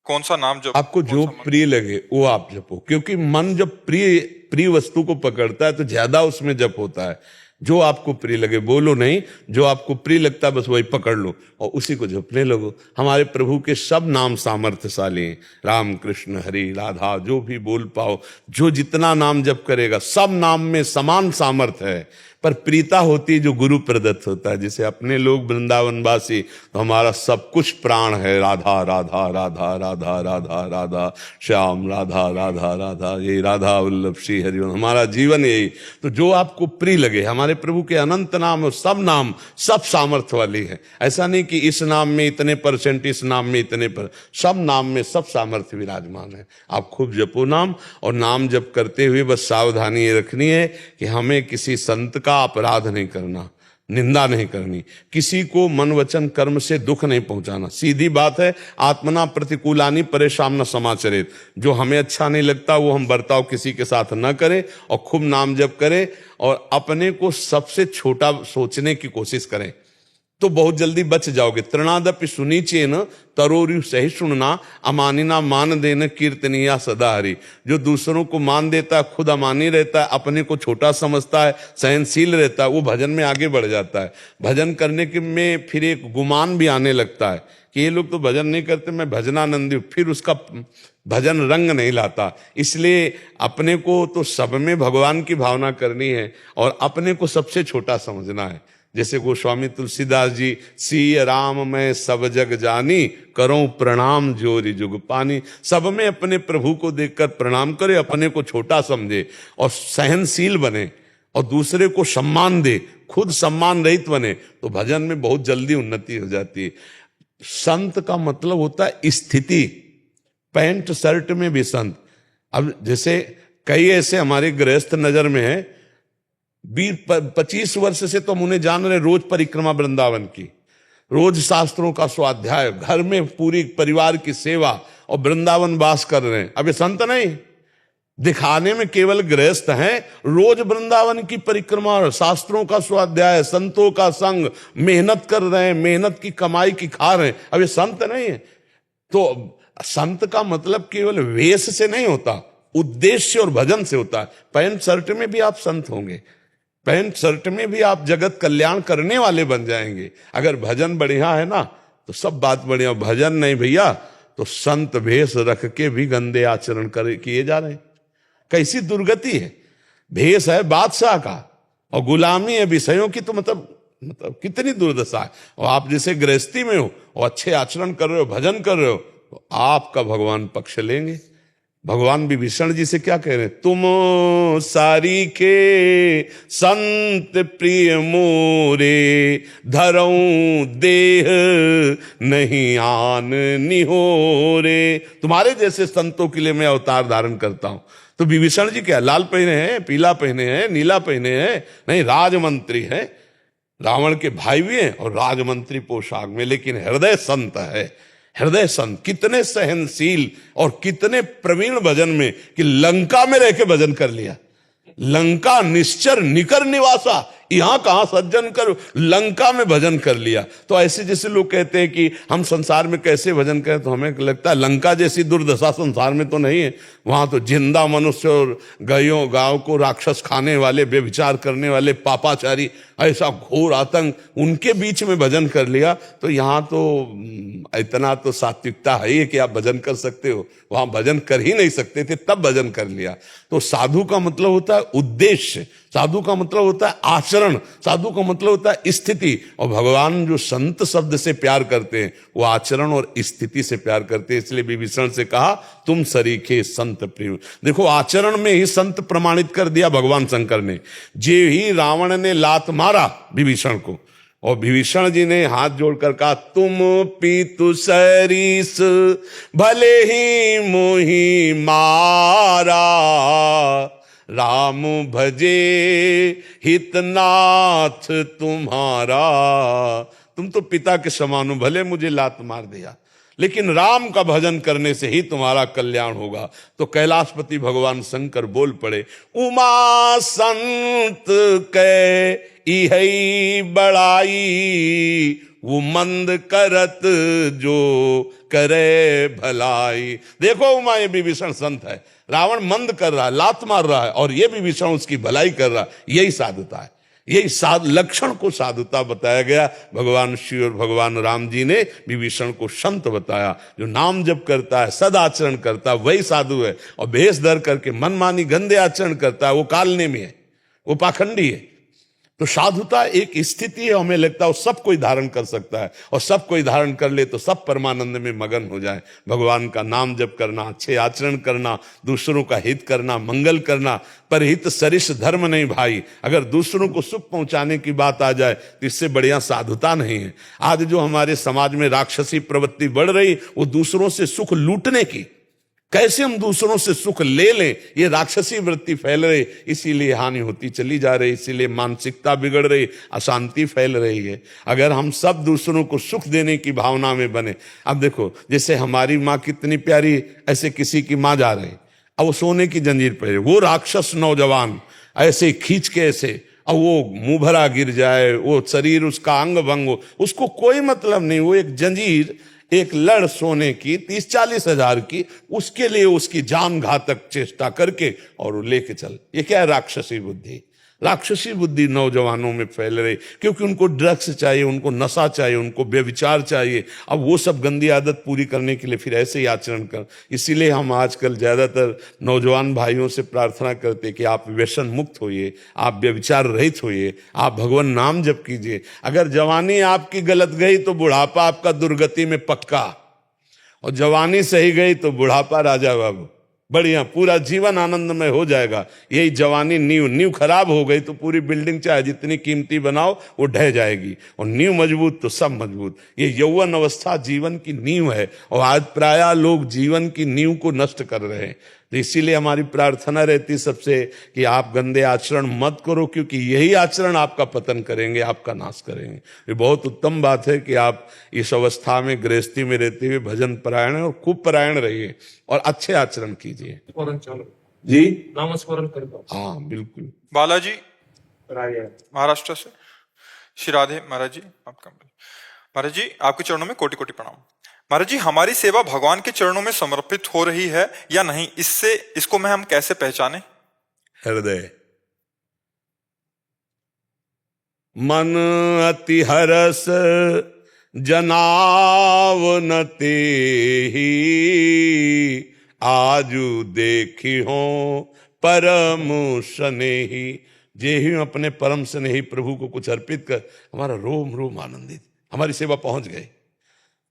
कौन सा नाम जप, आपको जो प्रिय लगे वो आप जपो, क्योंकि मन जब प्रिय वस्तु को पकड़ता है तो ज्यादा उसमें जप होता है। जो आपको प्रिय लगे बोलो नहीं, जो आपको प्रिय लगता है बस वही पकड़ लो और उसी को जपने लगो। हमारे प्रभु के सब नाम सामर्थ्यशाली हैं, राम कृष्ण हरि राधा, जो भी बोल पाओ, जो जितना नाम जप करेगा सब नाम में समान सामर्थ्य है। पर प्रीता होती है जो गुरु प्रदत्त होता है। जैसे अपने लोग वृंदावनवासी, तो हमारा सब कुछ प्राण है, राधा राधा राधा राधा राधा राधा श्याम राधा राधा राधा, ये राधा वल्लभ श्री हरि, हमारा जीवन यही। तो जो आपको प्रिय लगे, हमारे प्रभु के अनंत नाम और सब नाम सब सामर्थ्य वाली है। ऐसा नहीं कि इस नाम में इतने परसेंट, इस नाम में इतने पर, सब नाम में सब सामर्थ्य विराजमान है। आप खूब जपो नाम, और नाम जप करते हुए बस सावधानी ये रखनी है कि हमें किसी संत का अपराध नहीं करना, निंदा नहीं करनी, किसी को मन वचन कर्म से दुख नहीं पहुंचाना। सीधी बात है, आत्मना प्रतिकूलानि परेशान न समाचरित। जो हमें अच्छा नहीं लगता वो हम बर्ताव किसी के साथ न करें, और खूब नाम जप करें और अपने को सबसे छोटा सोचने की कोशिश करें, तो बहुत जल्दी बच जाओगे। तृणादपि सुनीचेन तरोरु सहिष्णुना अमानिना मान देन कीर्तनिया सदा हरि। जो दूसरों को मान देता है, खुद अमानी रहता है, अपने को छोटा समझता है, सहनशील रहता है, वो भजन में आगे बढ़ जाता है। भजन करने के में फिर एक गुमान भी आने लगता है कि ये लोग तो भजन नहीं करते, मैं भजनानंदी हूं, फिर उसका भजन रंग नहीं लाता। इसलिए अपने को तो सब में भगवान की भावना करनी है और अपने को सबसे छोटा समझना है। जैसे गोस्वामी तुलसीदास जी, सिय राम मैं सब जग जानी, करो प्रणाम जोरी जुग पानी। सब में अपने प्रभु को देखकर प्रणाम करे, अपने को छोटा समझे और सहनशील बने और दूसरे को सम्मान दे, खुद सम्मान रहित बने, तो भजन में बहुत जल्दी उन्नति हो जाती है। संत का मतलब होता है स्थिति, पैंट शर्ट में भी संत। अब जैसे कई ऐसे हमारे गृहस्थ नजर में है, 25 वर्ष से तो हम उन्हें जान रहे, रोज परिक्रमा वृंदावन की, रोज शास्त्रों का स्वाध्याय, घर में पूरी परिवार की सेवा और वृंदावन वास कर रहे हैं। अब ये संत नहीं, दिखाने में केवल गृहस्थ हैं, रोज वृंदावन की परिक्रमा, शास्त्रों का स्वाध्याय, संतों का संग, मेहनत कर रहे हैं, मेहनत की कमाई की खा रहे हैं। अब ये संत नहीं है। तो संत का मतलब केवल वेश से नहीं होता, उद्देश्य और भजन से होता है। पैंट शर्ट में भी आप संत होंगे, पैंट शर्ट में भी आप जगत कल्याण करने वाले बन जाएंगे। अगर भजन बढ़िया है ना तो सब बात बढ़िया, भजन नहीं भैया तो संत भेष रख के भी गंदे आचरण किए जा रहे हैं। कैसी दुर्गति है। भेष है बादशाह का और गुलामी है विषयों की, तो मतलब कितनी दुर्दशा है। और आप जैसे गृहस्थी में हो और अच्छे आचरण कर रहे हो, भजन कर रहे हो, तो आपका भगवान पक्ष लेंगे। भगवान विभीषण जी से क्या कह रहे हैं, तुम सारी के संत प्रिय मोरे, धरऊं देह नहीं आन निहोरे। तुम्हारे जैसे संतों के लिए मैं अवतार धारण करता हूं। तो विभीषण जी क्या लाल पहने हैं, पीला पहने हैं, नीला पहने हैं? नहीं, राजमंत्री है, रावण के भाई भी हैं और राजमंत्री पोशाक में, लेकिन हृदय संत है। हृदय संत कितने सहनशील और कितने प्रवीण भजन में कि लंका में रह के भजन कर लिया। लंका निश्चर निकर निवासा, यहाँ कहाँ सज्जन कर, लंका में भजन कर लिया। तो ऐसे जैसे लोग कहते हैं कि हम संसार में कैसे भजन करें, तो हमें लगता है लंका जैसी दुर्दशा संसार में तो नहीं है। वहां तो जिंदा मनुष्य और गायों गांव को राक्षस खाने वाले, व्यभिचार करने वाले, पापाचारी, ऐसा घोर आतंक, उनके बीच में भजन कर लिया। तो यहाँ तो इतना तो सात्विकता है ही कि आप भजन कर सकते हो, वहां भजन कर ही नहीं सकते थे तब भजन कर लिया। तो साधु का मतलब होता है उद्देश्य, साधु का मतलब होता है आचरण, साधु का मतलब होता है स्थिति। और भगवान जो संत शब्द से प्यार करते हैं वो आचरण और स्थिति से प्यार करते हैं। इसलिए विभीषण से कहा तुम सरीखे संत प्रिय। देखो आचरण में ही संत प्रमाणित कर दिया भगवान शंकर ने। जे ही रावण ने लात मारा विभीषण को, और विभीषण जी ने हाथ जोड़कर कहा तुम पीतु सरीस भले ही मोही मारा, राम भजे हितनाथ तुम्हारा। तुम तो पिता के समान हो, भले मुझे लात मार दिया, लेकिन राम का भजन करने से ही तुम्हारा कल्याण होगा। तो कैलाशपति भगवान शंकर बोल पड़े, उमा संत के इहई बड़ाई, वो मंद करत जो करे भलाई। देखो उमा, ये विभीषण संत है, रावण मंद कर रहा है, लात मार रहा है, और ये विभीषण उसकी भलाई कर रहा है। यही साधुता है, यही लक्षण को साधुता बताया गया। भगवान शिव और भगवान राम जी ने विभीषण को संत बताया। जो नाम जप करता है, सदाचरण करता है, वही साधु है। और भेष धर करके मनमानी गंदे आचरण करता है, वो कालनेमी है, वो पाखंडी है। तो साधुता एक स्थिति है, हमें लगता है वो सब कोई धारण कर सकता है, और सब कोई धारण कर ले तो सब परमानंद में मगन हो जाए। भगवान का नाम जप करना, अच्छे आचरण करना, दूसरों का हित करना, मंगल करना, पर हित सरिष धर्म नहीं भाई। अगर दूसरों को सुख पहुंचाने की बात आ जाए तो इससे बढ़िया साधुता नहीं है। आज जो हमारे समाज में राक्षसी प्रवृत्ति बढ़ रही, वो दूसरों से सुख लूटने की, कैसे हम दूसरों से सुख ले लें, ये राक्षसी वृत्ति फैल रही, इसीलिए हानि होती चली जा रही, इसीलिए मानसिकता बिगड़ रही, अशांति फैल रही है। अगर हम सब दूसरों को सुख देने की भावना में बने, अब देखो जैसे हमारी माँ कितनी प्यारी, ऐसे किसी की माँ जा रही, अब वो सोने की जंजीर पहने, वो राक्षस नौजवान ऐसे खींच के ऐसे, अब वो मुंह भरा गिर जाए, वो शरीर उसका अंग भंग हो, उसको कोई मतलब नहीं। वो एक जंजीर, एक लड़ सोने की 30-40 हजार की, उसके लिए उसकी जान घातक चेष्टा करके और वो लेके चल। ये क्या है? राक्षसी बुद्धि। राक्षसी बुद्धि नौजवानों में फैल रही, क्योंकि उनको ड्रग्स चाहिए, उनको नशा चाहिए, उनको व्यभिचार चाहिए। अब वो सब गंदी आदत पूरी करने के लिए फिर ऐसे ही आचरण कर। इसीलिए हम आजकल ज्यादातर नौजवान भाइयों से प्रार्थना करते कि आप व्यसन मुक्त होइए, आप व्यभिचार रहित होइए, आप भगवान नाम जप कीजिए। अगर जवानी आपकी गलत गई तो बुढ़ापा आपका दुर्गति में पक्का, और जवानी सही गई तो बुढ़ापा राजा बाबू बढ़िया, पूरा जीवन आनंदमय हो जाएगा। यही जवानी नींव खराब हो गई तो पूरी बिल्डिंग चाहे जितनी कीमती बनाओ वो ढह जाएगी, और नींव मजबूत तो सब मजबूत। ये यौवन अवस्था जीवन की नींव है, और आज प्रायः लोग जीवन की नींव को नष्ट कर रहे हैं। तो इसीलिए हमारी प्रार्थना रहती सबसे कि आप गंदे आचरण मत करो, क्योंकि यही आचरण आपका पतन करेंगे, आपका नाश करेंगे। ये बहुत उत्तम बात है कि आप इस अवस्था में गृहस्थी में रहते हुए भजन परायण और खूब परायण रहिए और अच्छे आचरण कीजिए जी। नामस्मरण करो। हाँ बिल्कुल। बालाजी राय महाराष्ट्र से। श्री राधे महाराज जी, आपका महाराज जी आपके चरणों में कोटि कोटि प्रणाम। महाराज जी, हमारी सेवा भगवान के चरणों में समर्पित हो रही है या नहीं, इसको हम कैसे पहचाने? हृदय मन अति हरस जनावन तेहि, आजू देखी हो परम स्नेही। जे ही अपने परम स्नेही प्रभु को कुछ अर्पित कर, हमारा रोम रोम आनंदित, हमारी सेवा पहुंच गई,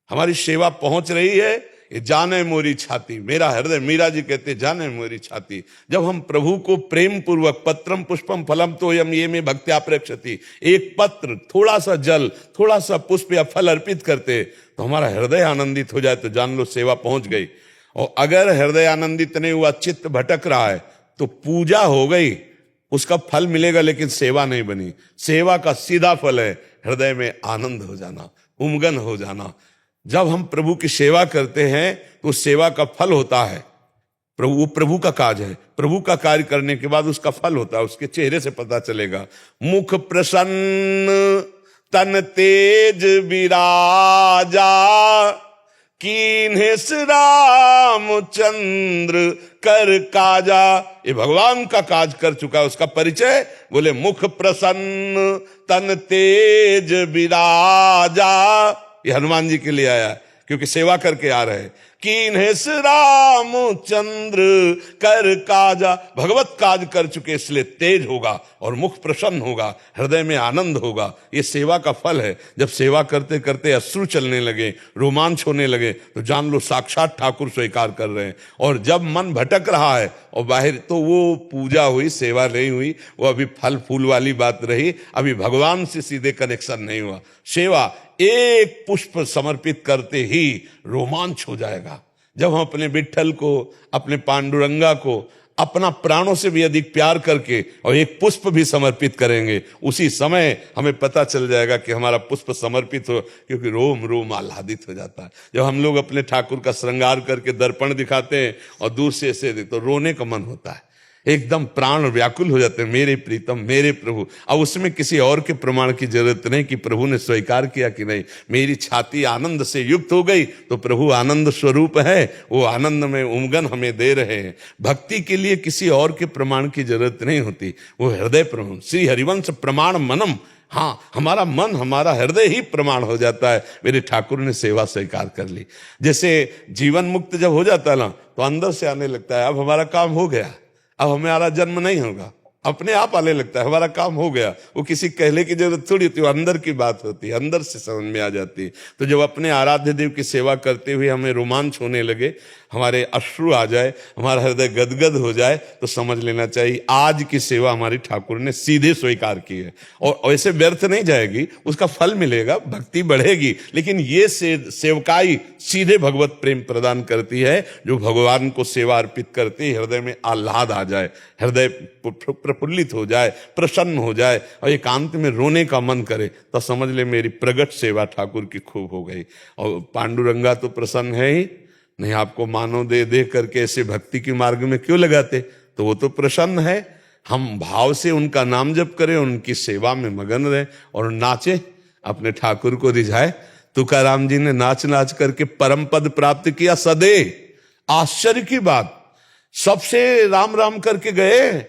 हमारी सेवा पहुंच रही है। ये जाने मोरी छाती, मेरा हृदय, मीरा जी कहते जाने मोरी छाती। जब हम प्रभु को प्रेम पूर्वक, पत्रम पुष्पम फलम तोयम ये में भक्त्या प्रेक्षति, एक पत्र, थोड़ा सा जल, थोड़ा सा पुष्प या फल अर्पित करते तो हमारा हृदय आनंदित हो जाए, तो जान लो सेवा पहुंच गई। और अगर हृदय आनंदित नहीं हुआ, चित्त भटक रहा है, तो पूजा हो गई, उसका फल मिलेगा, लेकिन सेवा नहीं बनी। सेवा का सीधा फल है हृदय में आनंद हो जाना, उमगन हो जाना। जब हम प्रभु की सेवा करते हैं तो सेवा का फल होता है वो प्रभु का काज है। प्रभु का कार्य करने के बाद उसका फल होता है, उसके चेहरे से पता चलेगा। मुख प्रसन्न तन तेज विराजा, कीन्हे रामचंद्र कर काजा। ये भगवान का काज कर चुका है, उसका परिचय बोले मुख प्रसन्न तन तेज विराजा। ये हनुमान जी के लिए आया है, क्योंकि सेवा करके आ रहे हैं। कीन्हे रामचंद्र कर काजा, भगवत काज कर चुके इसलिए तेज होगा और मुख प्रसन्न होगा, हृदय में आनंद होगा। ये सेवा का फल है। जब सेवा करते करते अश्रु चलने लगे, रोमांच होने लगे, तो जान लो साक्षात ठाकुर स्वीकार कर रहे हैं। और जब मन भटक रहा है और बाहर, तो वो पूजा हुई, सेवा नहीं हुई, वो अभी फल फूल वाली बात रही, अभी भगवान से सीधे कनेक्शन नहीं हुआ। सेवा एक पुष्प समर्पित करते ही रोमांच हो जाएगा। जब हम अपने विठ्ठल को, अपने पांडुरंगा को अपना प्राणों से भी अधिक प्यार करके और एक पुष्प भी समर्पित करेंगे, उसी समय हमें पता चल जाएगा कि हमारा पुष्प समर्पित हो, क्योंकि रोम रोम आह्लादित हो जाता है। जब हम लोग अपने ठाकुर का श्रृंगार करके दर्पण दिखाते हैं और दूर से ऐसे तो रोने का मन होता है, एकदम प्राण व्याकुल हो जाते हैं, मेरे प्रीतम, मेरे प्रभु। अब उसमें किसी और के प्रमाण की जरूरत नहीं कि प्रभु ने स्वीकार किया कि नहीं। मेरी छाती आनंद से युक्त हो गई तो प्रभु आनंद स्वरूप है, वो आनंद में उमगन हमें दे रहे हैं। भक्ति के लिए किसी और के प्रमाण की जरूरत नहीं होती, वो हृदय प्रमाण। श्री हरिवंश प्रमाण मनम, हाँ, हमारा मन, हमारा हृदय ही प्रमाण हो जाता है। मेरे ठाकुर ने सेवा स्वीकार कर ली। जैसे जीवन मुक्त जब हो जाता है ना, तो अंदर से आने लगता है अब हमारा काम हो गया, अब हमारा जन्म नहीं होगा, अपने आप आने लगता है हमारा काम हो गया। वो किसी कहले की जरूरत थोड़ी होती है, अंदर की बात होती है, अंदर से समझ में आ जाती है। तो जब अपने आराध्य देव की सेवा करते हुए हमें रोमांच होने लगे, हमारे अश्रु आ जाए, हमारा हृदय गदगद हो जाए, तो समझ लेना चाहिए आज की सेवा हमारी ठाकुर ने सीधे स्वीकार की है। और ऐसे व्यर्थ नहीं जाएगी, उसका फल मिलेगा, भक्ति बढ़ेगी। लेकिन ये सेवकाई सीधे भगवत प्रेम प्रदान करती है, जो भगवान को सेवा अर्पित करती है, हृदय में आह्लाद आ जाए, हृदय प्रफुल्लित हो जाए, प्रसन्न हो जाए और एकांत में रोने का मन करे, तो समझ ले मेरी प्रगट सेवा ठाकुर की खूब हो गई। और पांडुरंगा तो प्रसन्न है ही नहीं, आपको मानव दे दे करके ऐसे भक्ति के मार्ग में क्यों लगाते, तो वो तो प्रसन्न है। हम भाव से उनका नाम जप करें, उनकी सेवा में मगन रहे और नाचे, अपने ठाकुर को रिझाए। तुकाराम जी ने नाच नाच करके परम पद प्राप्त किया सदे। आश्चर्य की बात, सबसे राम राम करके गए,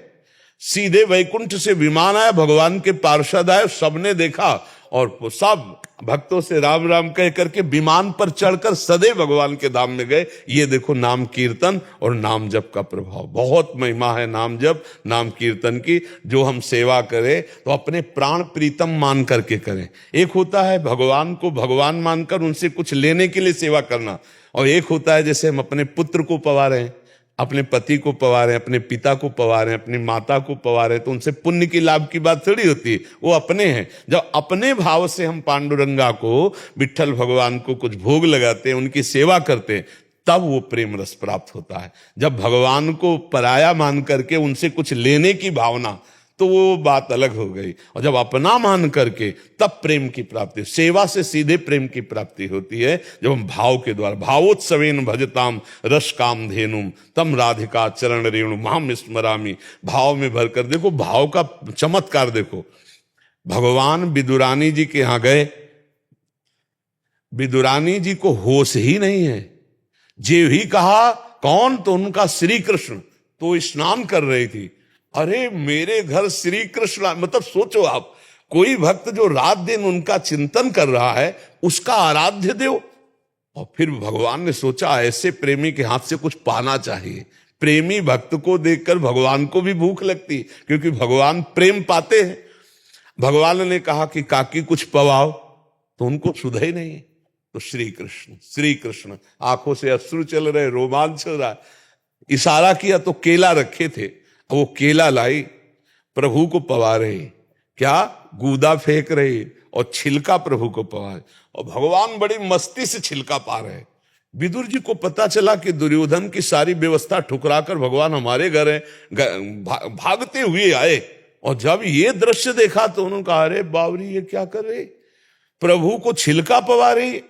सीधे वैकुंठ से विमान आया, भगवान के पार्षद आए, सबने देखा और सब भक्तों से राम राम कह करके विमान पर चढ़कर सदैव भगवान के धाम में गए। ये देखो नाम कीर्तन और नाम जप का प्रभाव, बहुत महिमा है नाम जप, नाम कीर्तन की। जो हम सेवा करें तो अपने प्राण प्रीतम मान करके करें। एक होता है भगवान को भगवान मानकर उनसे कुछ लेने के लिए सेवा करना, और एक होता है जैसे हम अपने पुत्र को पवा रहे हैं, अपने पति को पवा रहे हैं, अपने पिता को पवा रहे हैं, अपनी माता को पवा रहे हैं, तो उनसे पुण्य की लाभ की बात थोड़ी होती है, वो अपने हैं। जब अपने भाव से हम पांडुरंगा को, विठ्ठल भगवान को कुछ भोग लगाते हैं, उनकी सेवा करते हैं, तब वो प्रेम रस प्राप्त होता है। जब भगवान को पराया मान करके उनसे कुछ लेने की भावना, तो वो बात अलग हो गई। और जब अपना मान करके, तब प्रेम की प्राप्ति, सेवा से सीधे प्रेम की प्राप्ति होती है। जब हम भाव के द्वारा, भावोत्सवेन भजताम रस काम धेनुम तम राधिका चरण रेणु माम स्मरामी, भाव में भरकर देखो, भाव का चमत्कार देखो। भगवान विदुरानी जी के यहां गए, विदुरानी जी को होश ही नहीं है, जे ही कहा कौन, तो उनका श्री कृष्ण, तो स्नान कर रही थी। अरे मेरे घर श्री कृष्ण, मतलब सोचो आप, कोई भक्त जो रात दिन उनका चिंतन कर रहा है, उसका आराध्य देव। और फिर भगवान ने सोचा ऐसे प्रेमी के हाथ से कुछ पाना चाहिए। प्रेमी भक्त को देखकर भगवान को भी भूख लगती, क्योंकि भगवान प्रेम पाते हैं। भगवान ने कहा कि काकी कुछ पवाओ, तो उनको सुधा ही नहीं। तो श्री कृष्ण, आंखों से अश्रु चल रहे, रोमांच हो रहा। इशारा किया तो केला रखे थे, वो केला लाई, प्रभु को पवा रही, क्या गूदा फेंक रही और छिलका प्रभु को पवा रही, और भगवान बड़ी मस्ती से छिलका पा रहे। विदुर जी को पता चला कि दुर्योधन की सारी व्यवस्था ठुकराकर भगवान हमारे घर है, भागते हुए आए। और जब ये दृश्य देखा तो उन्होंने कहा, अरे बावरी ये क्या कर रही, प्रभु को छिलका पवा रही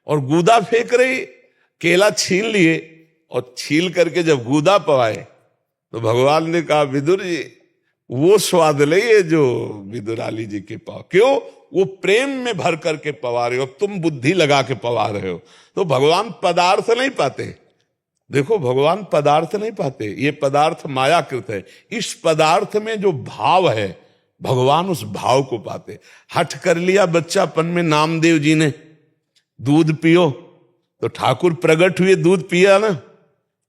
और गूदा फेंक रही। केला छीन लिए और छील करके जब गूदा पवाए तो भगवान ने कहा विदुर जी वो स्वाद नहीं जो विदुराली जी के पाव, क्यों? वो प्रेम में भर करके पवा रहे हो, तुम बुद्धि लगा के पवा रहे हो। तो भगवान पदार्थ नहीं पाते, देखो भगवान पदार्थ नहीं पाते, ये पदार्थ मायाकृत है। इस पदार्थ में जो भाव है भगवान उस भाव को पाते। हठ कर लिया बच्चापन में नामदेव जी ने, दूध पियो, तो ठाकुर प्रकट हुए, दूध पिया ना,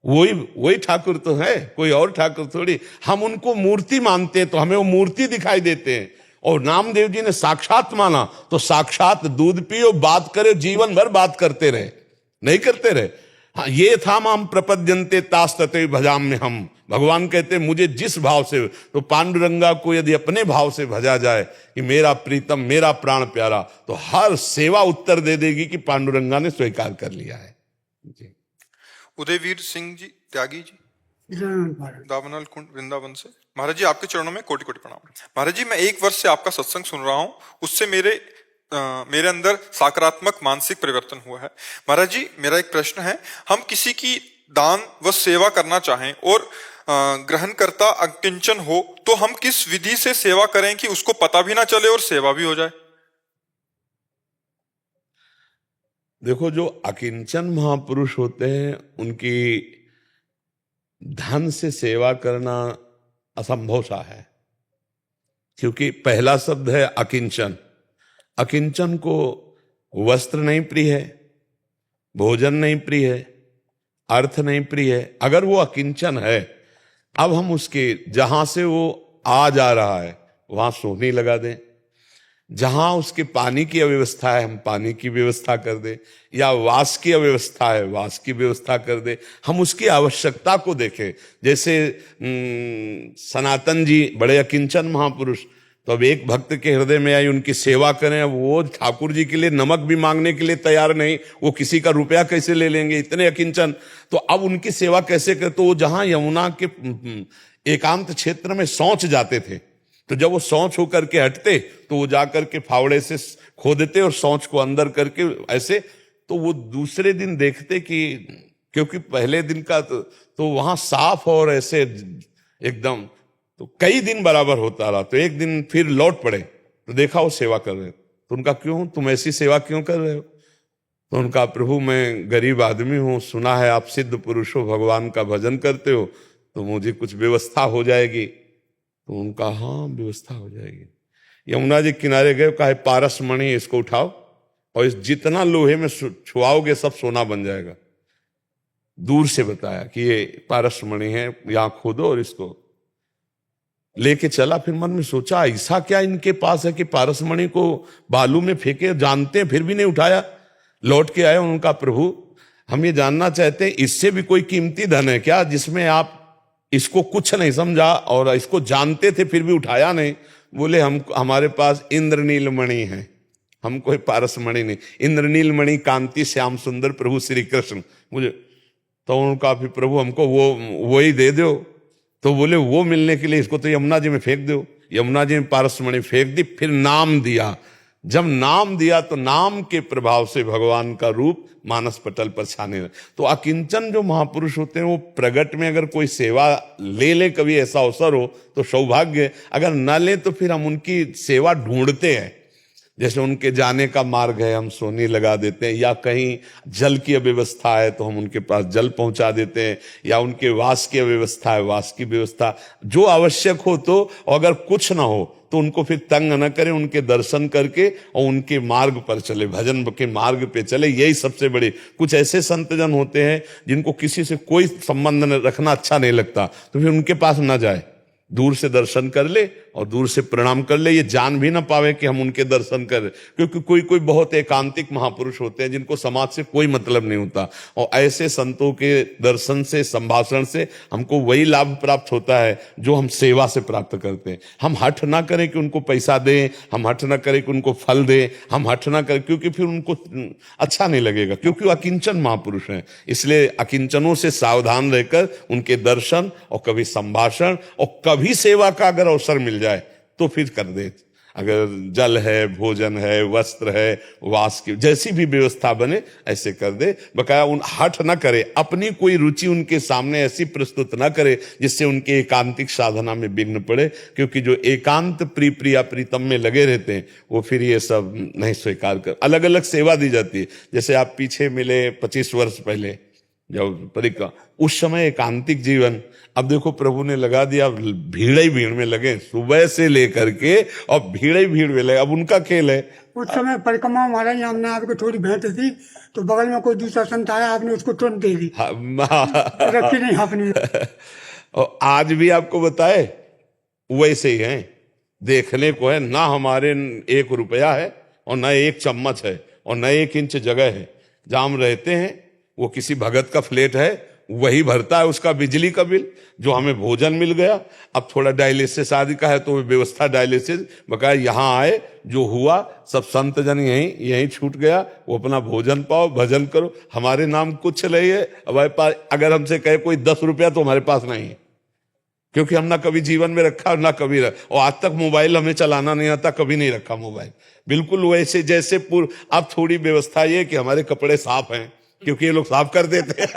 वही ठाकुर तो है, कोई और ठाकुर थोड़ी। हम उनको मूर्ति मानते हैं तो हमें वो मूर्ति दिखाई देते हैं, और नामदेव जी ने साक्षात माना तो साक्षात दूध पियो, बात करे, जीवन भर बात करते रहे, नहीं करते रहे। हाँ, ये था माम प्रपद्यन्ते तास्तते भजाम में हम, भगवान कहते मुझे जिस भाव से, तो पांडुरंगा को यदि अपने भाव से भजा जाए कि मेरा प्रीतम, मेरा प्राण प्यारा, तो हर सेवा उत्तर दे देगी कि पांडुरंगा ने स्वीकार कर लिया है जी। उदयवीर सिंह जी त्यागी जी, दावनल कुंड वृंदावन से। महाराज जी आपके चरणों में कोटि कोटि प्रणाम। महाराज जी मैं 1 वर्ष से आपका सत्संग सुन रहा हूं, उससे मेरे अंदर सकारात्मक मानसिक परिवर्तन हुआ है। महाराज जी मेरा एक प्रश्न है, हम किसी की दान व सेवा करना चाहें और ग्रहणकर्ता अकिंचन हो तो हम किस विधि से सेवा करें कि उसको पता भी ना चले और सेवा भी हो जाए? देखो जो अकिंचन महापुरुष होते हैं उनकी धन से सेवा करना असंभव सा है, क्योंकि पहला शब्द है अकिंचन। अकिंचन को वस्त्र नहीं प्रिय है, भोजन नहीं प्रिय है, अर्थ नहीं प्रिय है। अगर वो अकिंचन है, अब हम उसके जहां से वो आ जा रहा है वहां सोहनी लगा दें, जहां उसके पानी की अव्यवस्था है हम पानी की व्यवस्था कर दें, या वास की अव्यवस्था है वास की व्यवस्था कर दें। हम उसकी आवश्यकता को देखें। जैसे सनातन जी बड़े अकिंचन महापुरुष, तो अब एक भक्त के हृदय में आई, उनकी सेवा करें। अब वो ठाकुर जी के लिए नमक भी मांगने के लिए तैयार नहीं, वो किसी का रुपया कैसे ले लेंगे, इतने अकिंचन। तो अब उनकी सेवा कैसे करें? तो वो जहां यमुना के एकांत क्षेत्र में शौच जाते थे, तो जब वो शौच होकर के हटते तो वो जाकर के फावड़े से खोदते और शौच को अंदर करके ऐसे, तो वो दूसरे दिन देखते कि, क्योंकि पहले दिन का तो वहां साफ और ऐसे एकदम, तो कई दिन बराबर होता रहा। तो एक दिन फिर लौट पड़े तो देखा वो सेवा कर रहे, तो उनका क्यों, तुम ऐसी सेवा क्यों कर रहे हो? तो उनका प्रभु मैं गरीब आदमी हूं, सुना है आप सिद्ध पुरुष हो, भगवान का भजन करते हो, तो मुझे कुछ व्यवस्था हो जाएगी। तो उनका हाँ व्यवस्था हो जाएगी। यमुना जी किनारे गए, कहा पारस मणि इसको उठाओ और इस जितना लोहे में छुआओगे सब सोना बन जाएगा। दूर से बताया कि ये पारस मणि है, यहां खोदो और इसको लेके चला। फिर मन में सोचा ऐसा क्या इनके पास है कि पारस मणि को बालू में फेंके, जानते हैं फिर भी नहीं उठाया। लौट के आए, उनका प्रभु हम ये जानना चाहते हैं इससे भी कोई कीमती धन है क्या जिसमें आप इसको कुछ नहीं समझा और इसको जानते थे फिर भी उठाया नहीं? बोले हमारे पास इंद्रनील मणि है, हम कोई पारस मणि नहीं। इंद्रनील मणि कांति श्याम सुंदर प्रभु श्री कृष्ण, मुझे तो उनका फिर प्रभु हमको वो ही दे दो। तो बोले वो मिलने के लिए इसको तो यमुना जी में फेंक दो। यमुना जी में पारस मणि फेंक दी, फिर नाम दिया। जब नाम दिया तो नाम के प्रभाव से भगवान का रूप मानस पटल पर छाने लगे। तो अकिंचन जो महापुरुष होते हैं वो प्रगट में अगर कोई सेवा ले ले, कभी ऐसा अवसर हो तो सौभाग्य, अगर न ले तो फिर हम उनकी सेवा ढूंढते हैं। जैसे उनके जाने का मार्ग है, हम सोनी लगा देते हैं, या कहीं जल की अव्यवस्था है तो हम उनके पास जल पहुंचा देते हैं, या उनके वास की अव्यवस्था है वास की व्यवस्था, जो आवश्यक हो। तो अगर कुछ ना हो तो उनको फिर तंग न करें, उनके दर्शन करके और उनके मार्ग पर चले, भजन के मार्ग पे चले। यही सबसे बड़े। कुछ ऐसे संतजन होते हैं जिनको किसी से कोई संबंध रखना अच्छा नहीं लगता, तो फिर उनके पास ना जाए, दूर से दर्शन कर ले और दूर से प्रणाम कर ले, ये जान भी ना पावे कि हम उनके दर्शन कर। क्योंकि कोई कोई बहुत एकांतिक महापुरुष होते हैं जिनको समाज से कोई मतलब नहीं होता, और ऐसे संतों के दर्शन से, संभाषण से हमको वही लाभ प्राप्त होता है जो हम सेवा से प्राप्त करते हैं। हम हठ ना करें कि उनको पैसा दें, हम हठ ना करें कि उनको फल दें, हम हठ ना करें, क्योंकि फिर उनको अच्छा नहीं लगेगा, क्योंकि वो अकिंचन महापुरुष हैं। इसलिए अकिंचनों से सावधान रहकर उनके दर्शन और कभी संभाषण और कभी सेवा का अगर अवसर मिल जाए तो फिर कर दे। अगर जल है, भोजन है, वस्त्र है, वास की जैसी भी व्यवस्था बने ऐसे कर दे। बकाया उन हठ न करे, अपनी कोई रुचि उनके सामने ऐसी प्रस्तुत न करे जिससे उनके एकांतिक साधना में विघ्न पड़े, क्योंकि जो एकांत प्रिया प्रीतम में लगे रहते हैं वो फिर ये सब नहीं स्वीकार कर। अलग अलग सेवा दी जाती है। जैसे आप पीछे मिले 25 वर्ष पहले जब परिक्रमा, उस समय एकांतिक जीवन, अब देखो प्रभु ने लगा दिया, भीड़ ही भीड़ में लगे सुबह से लेकर के, और भीड़ ही भीड़ में लगे। अब उनका खेल है। उस समय परिक्रमा महाराज हमने आपको थोड़ी भेंट थी तो बगल में कोई दूसरा संत आया, आपने उसको तुरंत दे दी, रखी नहीं आपने। और आज भी आपको बताए वैसे ही हैं। देखने को है ना, हमारे 1 रुपया है और न 1 चम्मच है और न 1 इंच जगह है। जहां हम रहते हैं वो किसी भगत का फ्लैट है, वही भरता है उसका बिजली का बिल। जो हमें भोजन मिल गया, अब थोड़ा डायलिसिस आदि का है तो व्यवस्था डायलिसिस, बकाया यहाँ आए जो हुआ सब संत जन यहीं छूट गया। वो अपना भोजन पाओ, भजन करो, हमारे नाम कुछ नहीं है। हमारे पास अगर हमसे कहे कोई 10 रुपया तो हमारे पास नहीं है, क्योंकि हम ना कभी जीवन में रखा ना कभी और आज तक मोबाइल हमें चलाना नहीं आता, कभी नहीं रखा मोबाइल। बिल्कुल वैसे जैसे अब थोड़ी व्यवस्था ये कि हमारे कपड़े साफ हैं क्योंकि ये लोग साफ कर देते हैं।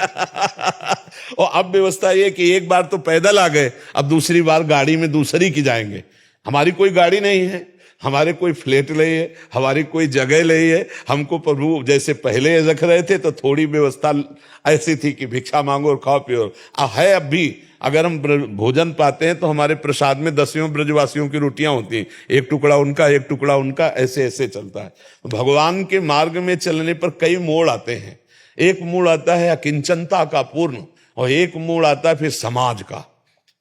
और अब व्यवस्था ये कि एक बार तो पैदल आ गए, अब दूसरी बार गाड़ी में दूसरी की जाएंगे। हमारी कोई गाड़ी नहीं है, हमारे कोई फ्लैट नहीं है, हमारी कोई जगह नहीं है। हमको प्रभु जैसे पहले रख रहे थे तो थोड़ी व्यवस्था ऐसी थी कि भिक्षा मांगो और खाओ पियो। है अब भी अगर हम भोजन पाते हैं तो हमारे प्रसाद में 10 ब्रजवासियों की रोटियां होती हैं, 1 टुकड़ा उनका 1 टुकड़ा उनका, ऐसे ऐसे चलता है। भगवान के मार्ग में चलने पर कई मोड़ आते हैं। एक मोड़ आता है अकिंचनता का पूर्ण, और एक मोड़ आता है फिर समाज का,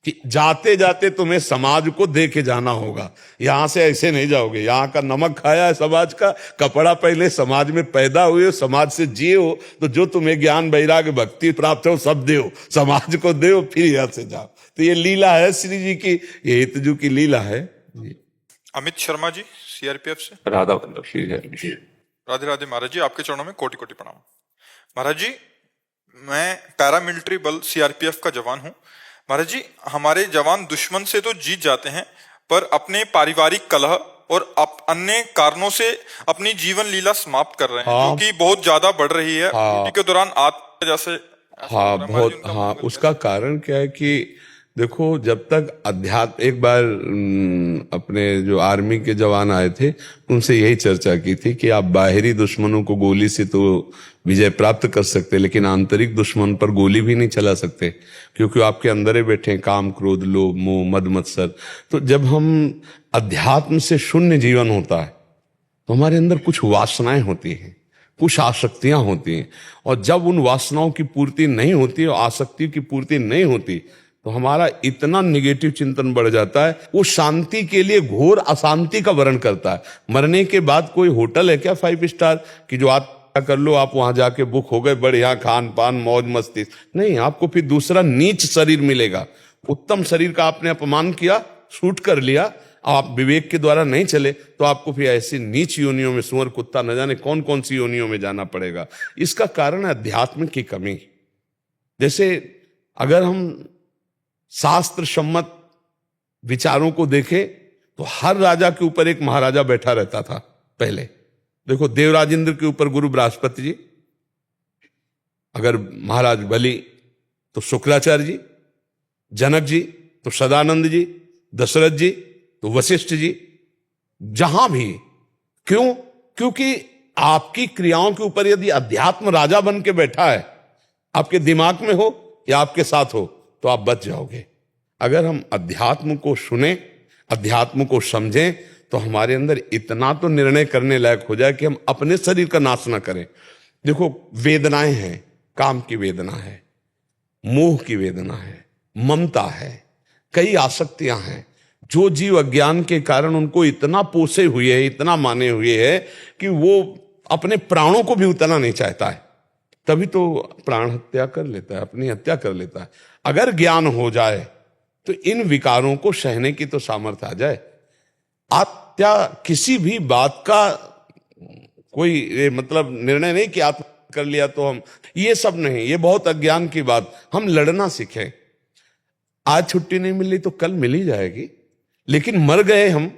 कि जाते जाते तुम्हें समाज को दे के जाना होगा। यहां से ऐसे नहीं जाओगे, यहाँ का नमक खाया है समाज का, कपड़ा पहले समाज में पैदा हुए हो, समाज से जिए हो, तो जो तुम्हें ज्ञान वैराग्य भक्ति प्राप्त हो सब दे, समाज को दे, फिर यहाँ से जाओ। तो ये लीला है श्री जी की, ये हितजू की लीला है जी। अमित शर्मा जी सीआरपीएफ से। राधा वल्लभ श्री हरि। राधे राधे महाराज जी, आपके चरणों में कोटि कोटि प्रणाम। महाराज जी, मैं पैरामिलिट्री बल सीआरपीएफ का जवान हूँ। महाराज जी, हमारे जवान दुश्मन से तो जीत जाते हैं, पर अपने पारिवारिक कलह और अन्य कारणों से अपनी जीवन लीला समाप्त कर रहे हैं, जो कि बहुत ज्यादा बढ़ रही है। ड्यूटी के दौरान जैसे बहुत उसका कारण क्या है कि देखो, जब तक अध्यात्म, एक बार अपने जो आर्मी के जवान आए थे उनसे यही चर्चा की थी कि आप बाहरी दुश्मनों को गोली से तो विजय प्राप्त कर सकते, लेकिन आंतरिक दुश्मन पर गोली भी नहीं चला सकते, क्योंकि आपके अंदर ही बैठे हैं काम, क्रोध, लोभ, मोह, मद, मत्सर। तो जब हम अध्यात्म से शून्य जीवन होता है तो हमारे अंदर कुछ वासनाएं होती हैं, कुछ आसक्तियां होती हैं, और जब उन वासनाओं की पूर्ति नहीं होती और आसक्ति की पूर्ति नहीं होती तो हमारा इतना निगेटिव चिंतन बढ़ जाता है, वो शांति के लिए घोर अशांति का वर्ण करता है। मरने के बाद कोई होटल है क्या 5 स्टार कि जो आप कर लो, आप वहां जाके बुक हो गए, बढ़िया खान पान मौज मस्ती? नहीं, आपको फिर दूसरा नीच शरीर मिलेगा। उत्तम शरीर का आपने अपमान किया, शूट कर लिया, आप विवेक के द्वारा नहीं चले तो आपको फिर ऐसी नीच योनियों में, सुअर कुत्ता न जाने कौन कौन सी योनियों में जाना पड़ेगा। इसका कारण है अध्यात्म की कमी। जैसे अगर हम शास्त्र सम्मत विचारों को देखें तो हर राजा के ऊपर एक महाराजा बैठा रहता था पहले। देखो, देवराजेंद्र के ऊपर गुरु बृहस्पति जी, अगर महाराज बलि तो शुक्राचार्य जी, जनक जी तो सदानंद जी, दशरथ जी तो वशिष्ठ जी। जहां भी, क्यों? क्योंकि आपकी क्रियाओं के ऊपर यदि अध्यात्म राजा बन के बैठा है, आपके दिमाग में हो या आपके साथ हो, तो आप बच जाओगे। अगर हम अध्यात्म को सुने, अध्यात्म को समझें, तो हमारे अंदर इतना तो निर्णय करने लायक हो जाए कि हम अपने शरीर का नाश ना करें। देखो, वेदनाएं हैं, काम की वेदना है, मोह की वेदना है, ममता है, कई आसक्तियां हैं। जो जीव अज्ञान के कारण उनको इतना पोसे हुए है, इतना माने हुए है कि वो अपने प्राणों को भी उतना नहीं चाहता है, तभी तो प्राण हत्या कर लेता है, अपनी हत्या कर लेता है। अगर ज्ञान हो जाए तो इन विकारों को सहने की तो सामर्थ्य आ जाए। आत्या किसी भी बात का कोई मतलब निर्णय नहीं कि आत्म कर लिया तो हम, ये सब नहीं, ये बहुत अज्ञान की बात। हम लड़ना सीखें। आज छुट्टी नहीं मिली तो कल मिल ही जाएगी, लेकिन मर गए हम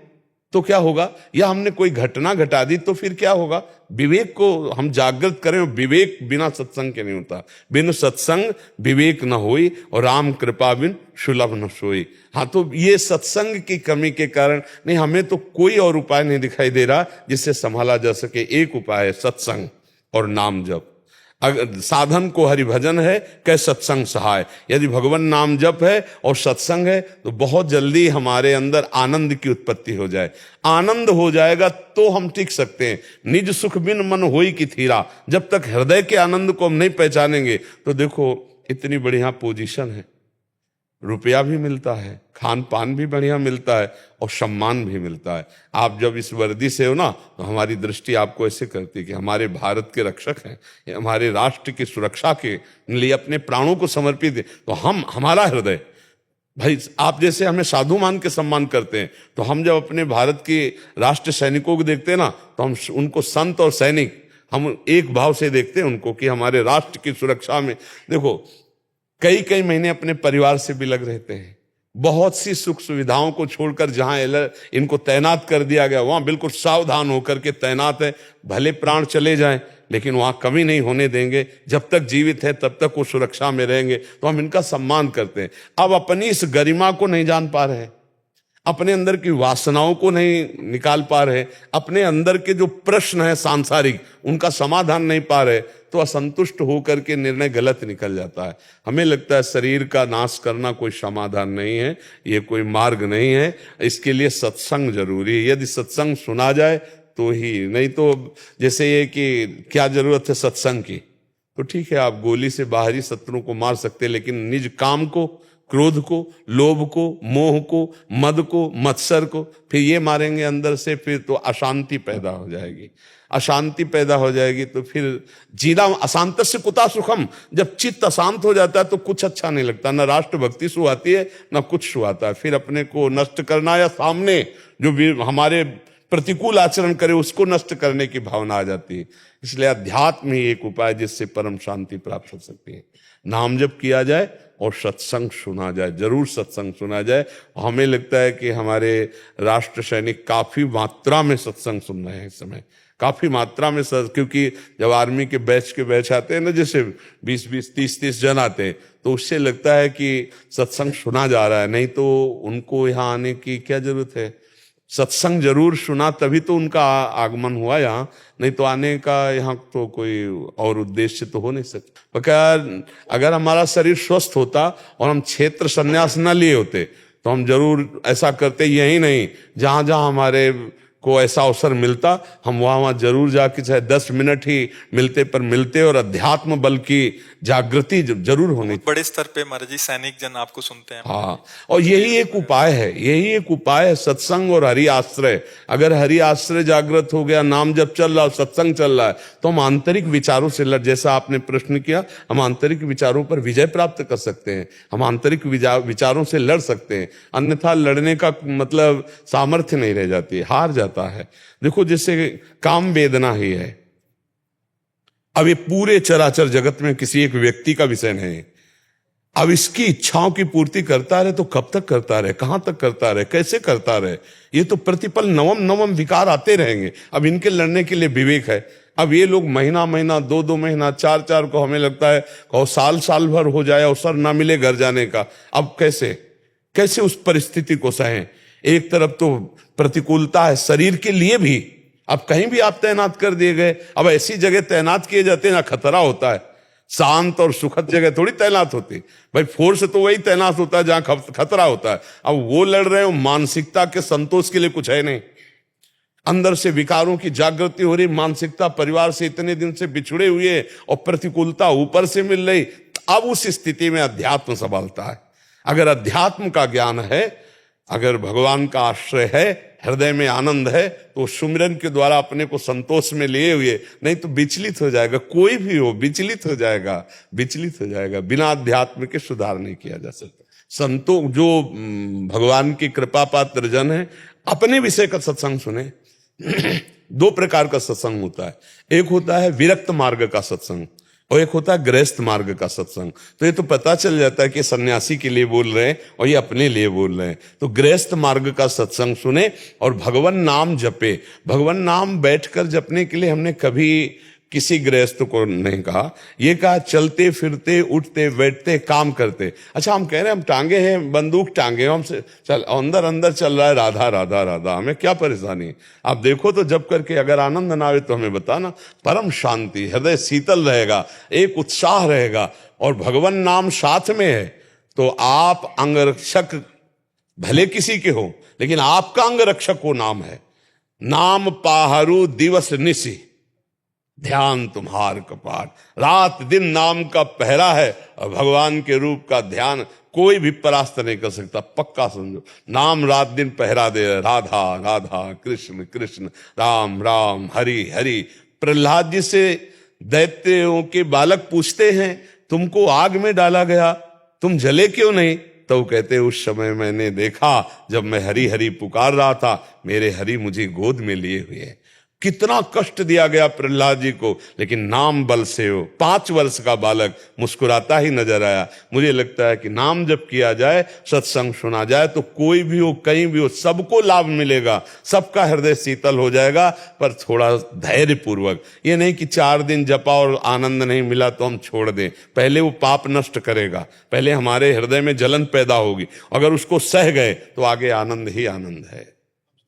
तो क्या होगा, या हमने कोई घटना घटा दी तो फिर क्या होगा। विवेक को हम जागृत करें, विवेक बिना सत्संग के नहीं होता। बिन सत्संग विवेक न होई और राम कृपा बिन सुलभ न सोई। हाँ, तो ये सत्संग की कमी के कारण नहीं, हमें तो कोई और उपाय नहीं दिखाई दे रहा जिससे संभाला जा सके। एक उपाय है सत्संग और नाम जप। अगर साधन को हरि भजन है, कै सत्संग सहाय। यदि भगवान नाम जप है और सत्संग है तो बहुत जल्दी हमारे अंदर आनंद की उत्पत्ति हो जाए। आनंद हो जाएगा तो हम टिक सकते हैं। निज सुख बिन मन होई की थीरा। जब तक हृदय के आनंद को हम नहीं पहचानेंगे तो देखो इतनी बढ़िया पोजीशन है, रुपया भी मिलता है, खान पान भी बढ़िया मिलता है और सम्मान भी मिलता है। आप जब इस वर्दी से हो ना तो हमारी दृष्टि आपको ऐसे करती है कि हमारे भारत के रक्षक हैं, हमारे राष्ट्र की सुरक्षा के लिए अपने प्राणों को समर्पित है। तो हमारा हृदय भाई, आप जैसे हमें साधु मान के सम्मान करते हैं, तो हम जब अपने भारत के राष्ट्र सैनिकों को देखते हैं ना तो हम उनको संत और सैनिक, हम एक भाव से देखते हैं उनको कि हमारे राष्ट्र की सुरक्षा में। देखो कई कई महीने अपने परिवार से बिलग रहते हैं, बहुत सी सुख सुविधाओं को छोड़कर जहां इनको तैनात कर दिया गया वहां बिल्कुल सावधान होकर के तैनात है। भले प्राण चले जाएं लेकिन वहां कमी नहीं होने देंगे। जब तक जीवित है तब तक वो सुरक्षा में रहेंगे, तो हम इनका सम्मान करते हैं। अब अपनी इस गरिमा को नहीं जान पा रहे हैं, अपने अंदर की वासनाओं को नहीं निकाल पा रहे, अपने अंदर के जो प्रश्न है सांसारिक उनका समाधान नहीं पा रहे, तो असंतुष्ट होकर के निर्णय गलत निकल जाता है। हमें लगता है शरीर का नाश करना कोई समाधान नहीं है, ये कोई मार्ग नहीं है। इसके लिए सत्संग जरूरी है। यदि सत्संग सुना जाए तो ही, नहीं तो जैसे ये कि क्या जरूरत है सत्संग की, तो ठीक है आप गोली से बाहरी शत्रु को मार सकते, लेकिन निज काम को, क्रोध को, लोभ को, मोह को, मद को, मत्सर को फिर ये मारेंगे अंदर से, फिर तो अशांति पैदा हो जाएगी। अशांति पैदा हो जाएगी तो फिर जीना अशांत से कुता सुखम। जब चित्त अशांत हो जाता है तो कुछ अच्छा नहीं लगता, न राष्ट्रभक्ति सुहाती है न कुछ सुहाता है। फिर अपने को नष्ट करना या सामने जो भी हमारे प्रतिकूल आचरण करे उसको नष्ट करने की भावना आ जाती है। इसलिए अध्यात्म ही एक उपाय जिससे परम शांति प्राप्त हो सकती है। नाम जप किया जाए और सत्संग सुना जाए, जरूर सत्संग सुना जाए। हमें लगता है कि हमारे राष्ट्र सैनिक काफी मात्रा में सत्संग सुन रहे हैं इस समय, काफी मात्रा में क्योंकि जब आर्मी के बैच आते हैं ना, जैसे 20-20, 30-30 जन आते हैं, तो उससे लगता है कि सत्संग सुना जा रहा है। नहीं तो उनको यहाँ आने की क्या जरूरत है। सत्संग जरूर सुना तभी तो उनका आगमन हुआ यहाँ, नहीं तो आने का यहाँ तो कोई और उद्देश्य तो हो नहीं सकता। बगैर अगर हमारा शरीर स्वस्थ होता और हम क्षेत्र संन्यास न लिए होते तो हम जरूर ऐसा करते। यही नहीं, जहां जहां हमारे को ऐसा अवसर मिलता हम वहां जरूर जाके, चाहे 10 मिनट ही मिलते पर मिलते, और अध्यात्म बल की जागृति जरूर होनी। बड़े स्तर पे महाराज जी सैनिक जन आपको सुनते हैं। हाँ, और यही एक उपाय है, यही एक उपाय है सत्संग और हरि आश्रय। अगर हरि आश्रय जागृत हो गया, नाम जब चल रहा, सत्संग चल रहा है, तो हम आंतरिक विचारों से जैसा आपने प्रश्न किया, हम आंतरिक विचारों पर विजय प्राप्त कर सकते हैं, हम आंतरिक विचारों से लड़ सकते हैं। अन्यथा लड़ने का मतलब सामर्थ्य नहीं रह जाती, हार जाता है। देखो जैसे काम वेदना ही है, अब ये पूरे चराचर जगत में किसी एक व्यक्ति का विषय नहीं। अब इसकी इच्छाओं की पूर्ति करता रहे तो कब तक करता रहे, कहां तक करता रहे, कैसे करता रहे। ये तो प्रतिपल नवम नवम विकार आते रहेंगे। अब इनके लड़ने के लिए विवेक है। अब ये लोग महीना महीना, 2-2 महीना, 4-4 को हमें लगता है और साल भर हो जाए, अवसर ना मिले घर जाने का। अब कैसे उस परिस्थिति को सहें। एक तरफ तो प्रतिकूलता है शरीर के लिए भी, अब कहीं भी आप तैनात कर दिए गए। अब ऐसी जगह तैनात किए जाते हैं ना खतरा होता है, शांत और सुखद जगह थोड़ी तैनात होती भाई। फोर्स तो वही तैनात होता है जहां खतरा होता है। अब वो लड़ रहे हो, मानसिकता के संतोष के लिए कुछ है नहीं, अंदर से विकारों की जागृति हो रही, मानसिकता परिवार से इतने दिन से बिछुड़े हुए और प्रतिकूलता ऊपर से मिल रही। अब उस स्थिति में अध्यात्म संभालता है। अगर अध्यात्म का ज्ञान है, अगर भगवान का आश्रय है, हृदय में आनंद है, तो सुमिरन के द्वारा अपने को संतोष में लिए हुए, नहीं तो विचलित हो जाएगा। कोई भी हो विचलित हो जाएगा। बिना अध्यात्म के सुधार नहीं किया जा सकता। संतों जो भगवान की कृपा पात्र जन है, अपने विषय का सत्संग सुने। 2 प्रकार का सत्संग होता है। एक होता है विरक्त मार्ग का सत्संग, और एक होता है गृहस्थ मार्ग का सत्संग। तो ये तो पता चल जाता है कि सन्यासी के लिए बोल रहे हैं और ये अपने लिए बोल रहे हैं। तो गृहस्थ मार्ग का सत्संग सुने और भगवान नाम जपे। भगवान नाम बैठकर जपने के लिए हमने कभी किसी गृहस्थ को नहीं कहा, ये कहा चलते फिरते उठते बैठते काम करते। अच्छा, हम कह रहे हैं हम टांगे हैं, बंदूक टांगे हैं, हमसे चल अंदर अंदर चल रहा है राधा राधा राधा, हमें क्या परेशानी है? आप देखो तो जब करके अगर आनंद ना आए तो हमें बताना। परम शांति, हृदय शीतल रहेगा, एक उत्साह रहेगा और भगवान नाम साथ में है तो आप अंगरक्षक भले किसी के हो लेकिन आपका अंगरक्षक वो नाम है। नाम पाहरू दिवस निशि, ध्यान तुम्हार कपाट। रात दिन नाम का पहरा है और भगवान के रूप का ध्यान कोई भी परास्त नहीं कर सकता, पक्का समझो। नाम रात दिन पहरा दे, राधा राधा कृष्ण कृष्ण राम राम हरि हरि। प्रहलाद जी से दैत्यों के बालक पूछते हैं तुमको आग में डाला गया, तुम जले क्यों नहीं? तो कहते उस समय मैंने देखा जब मैं हरि हरि पुकार रहा था, मेरे हरि मुझे गोद में लिए हुए हैं। कितना कष्ट दिया गया प्रहलाद जी को, लेकिन नाम बल से हो 5 वर्ष का बालक मुस्कुराता ही नजर आया। मुझे लगता है कि नाम जब किया जाए, सत्संग सुना जाए तो कोई भी हो कहीं भी हो सबको लाभ मिलेगा, सबका हृदय शीतल हो जाएगा। पर थोड़ा धैर्य पूर्वक, ये नहीं कि 4 दिन जपा और आनंद नहीं मिला तो हम छोड़ दें। पहले वो पाप नष्ट करेगा, पहले हमारे हृदय में जलन पैदा होगी, अगर उसको सह गए तो आगे आनंद ही आनंद है।